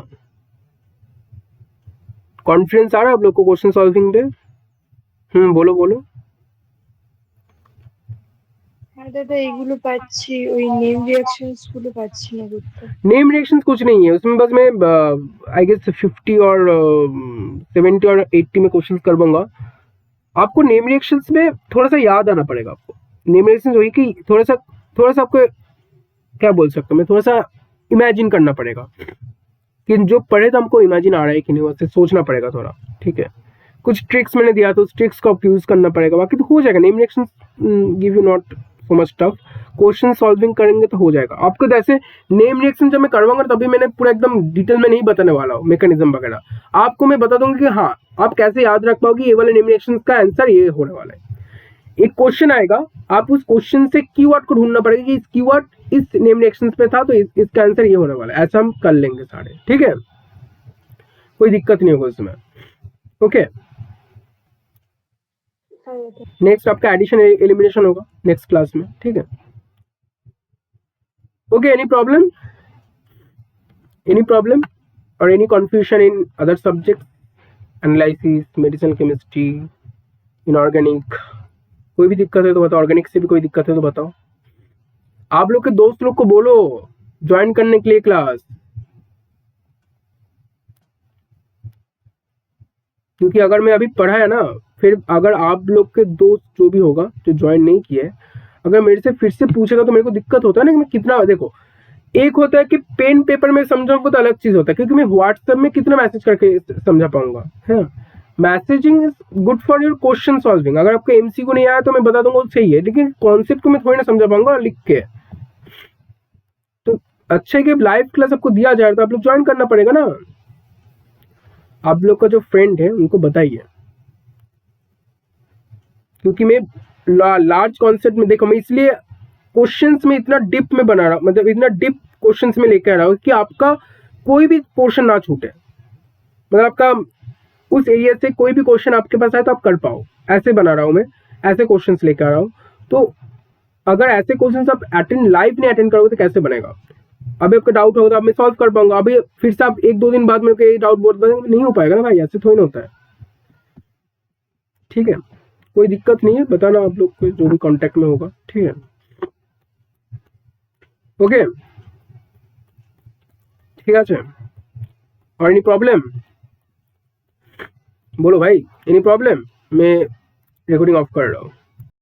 कॉन्फिडेंस आ रहा है आप लोग को क्वेश्चन सॉल्विंग पे? बोलो बोलो। হ্যাঁ দাদা, এগুলো পাচ্ছি, ওই নেম রিঅ্যাকশনস গুলো পাচ্ছি না করতে। नेम रिएक्शंस कुछ नहीं है उसमें, बस मैं आई गेस 50 और 70 और 80 में क्वेश्चंस कर दूंगा। आपको नेम रिएक्शंस में थोड़ा सा याद आना पड़ेगा। आपको नेम रिएक्शंस वही कि थोड़ा सा आपको क्या बोल सकता हूँ मैं, थोड़ा सा इमेजिन करना पड़ेगा कि जो पढ़े तो हमको इमेजिन आ रहा है कि नहीं, वैसे सोचना पड़ेगा थोड़ा, ठीक है। कुछ ट्रिक्स मैंने दिया तो उस ट्रिक्स का यूज करना पड़ेगा, बाकी तो हो जाएगा। Name reactions give you not so much tough, question solving करेंगे तो हो जाएगा आपको। जैसे नेम रिएक्शन जब मैं करवाऊंगा तभी मैंने पूरा एकदम डिटेल में नहीं बताने वाला हूँ मैकेनिज्म वगैरह, आपको मैं बता दूंगा कि हाँ आप कैसे याद रख पाओगे ये वाले नेम रिएक्शन का आंसर ये होने वाला है। एक क्वेश्चन आएगा, आप उस क्वेश्चन से कीवर्ड को ढूंढना पड़ेगा कि इस कीवर्ड इस नेम रिएक्शन पे था तो इसका आंसर ये होने वाला है। ऐसा हम कर लेंगे सारे, ठीक है, कोई दिक्कत नहीं होगा उसमें। ओके, नेक्स्ट आपका एडिशन एलिमिनेशन होगा नेक्स्ट क्लास में, ठीक है। ओके, एनी प्रॉब्लम और any confusion in other subject, analysis, medicinal chemistry, inorganic, कोई भी दिक्कत है तो बताओ। ऑर्गेनिक से भी कोई दिक्कत है तो बताओ। आप लोग के दोस्त लोग को बोलो ज्वाइन करने के लिए क्लास, क्योंकि अगर मैं अभी पढ़ा है ना, फिर अगर आप लोग के दोस्त जो भी होगा जो ज्वाइन नहीं किया है, अगर मेरे से फिर से पूछेगा तो मेरे को दिक्कत होता है ना कि मैं कितना, देखो एक होता है कि पेन पेपर में समझाऊंगा तो अलग चीज होता है, क्योंकि मैं व्हाट्सएप में कितना मैसेज करके समझा पाऊंगा, है। Messaging is good for your question solving. अगर आपको एमसीक्यू नहीं आया तो मैं बता दूंगा सही है, लेकिन कॉन्सेप्ट को मैं थोड़ी ना समझा पाऊंगा लिख के। तो अच्छा है कि लाइव क्लास आपको दिया जाए तो आप लोग ज्वाइन करना पड़ेगा ना। आप लोग का जो फ्रेंड है उनको बताइए, क्योंकि मैं लार्ज कॉन्सेप्ट में, देखो मैं इसलिए क्वेश्चंस में इतना डिप में बना रहा हूँ, मतलब इतना डिप क्वेश्चंस में लेकर आ रहा हूँ कि आपका कोई भी पोर्शन ना छूटे, मतलब आपका उस एरिया से कोई भी क्वेश्चन आपके पास आए तो आप कर पाओ, ऐसे बना रहा हूँ मैं, ऐसे क्वेश्चंस लेकर आ रहा हूँ। तो अगर ऐसे क्वेश्चंस आप लाइव नहीं अटेंड करोगे तो कैसे बनेगा? अभी आपका डाउट होगा तो अब मैं सॉल्व कर पाऊंगा, अभी फिर से आप 1-2 दिन बाद मेरे को ये डाउट बहुत नहीं हो पाएगा ना भाई, ऐसे थोड़ी ना होता है, ठीक है, कोई दिक्कत नहीं है, बताना आप लोग को जो भी कांटेक्ट में होगा, ठीक है। ओके, ठीक है। और एनी प्रॉब्लम बोलो भाई, एनी प्रॉब्लम? मैं रिकॉर्डिंग ऑफ कर रहा हूँ।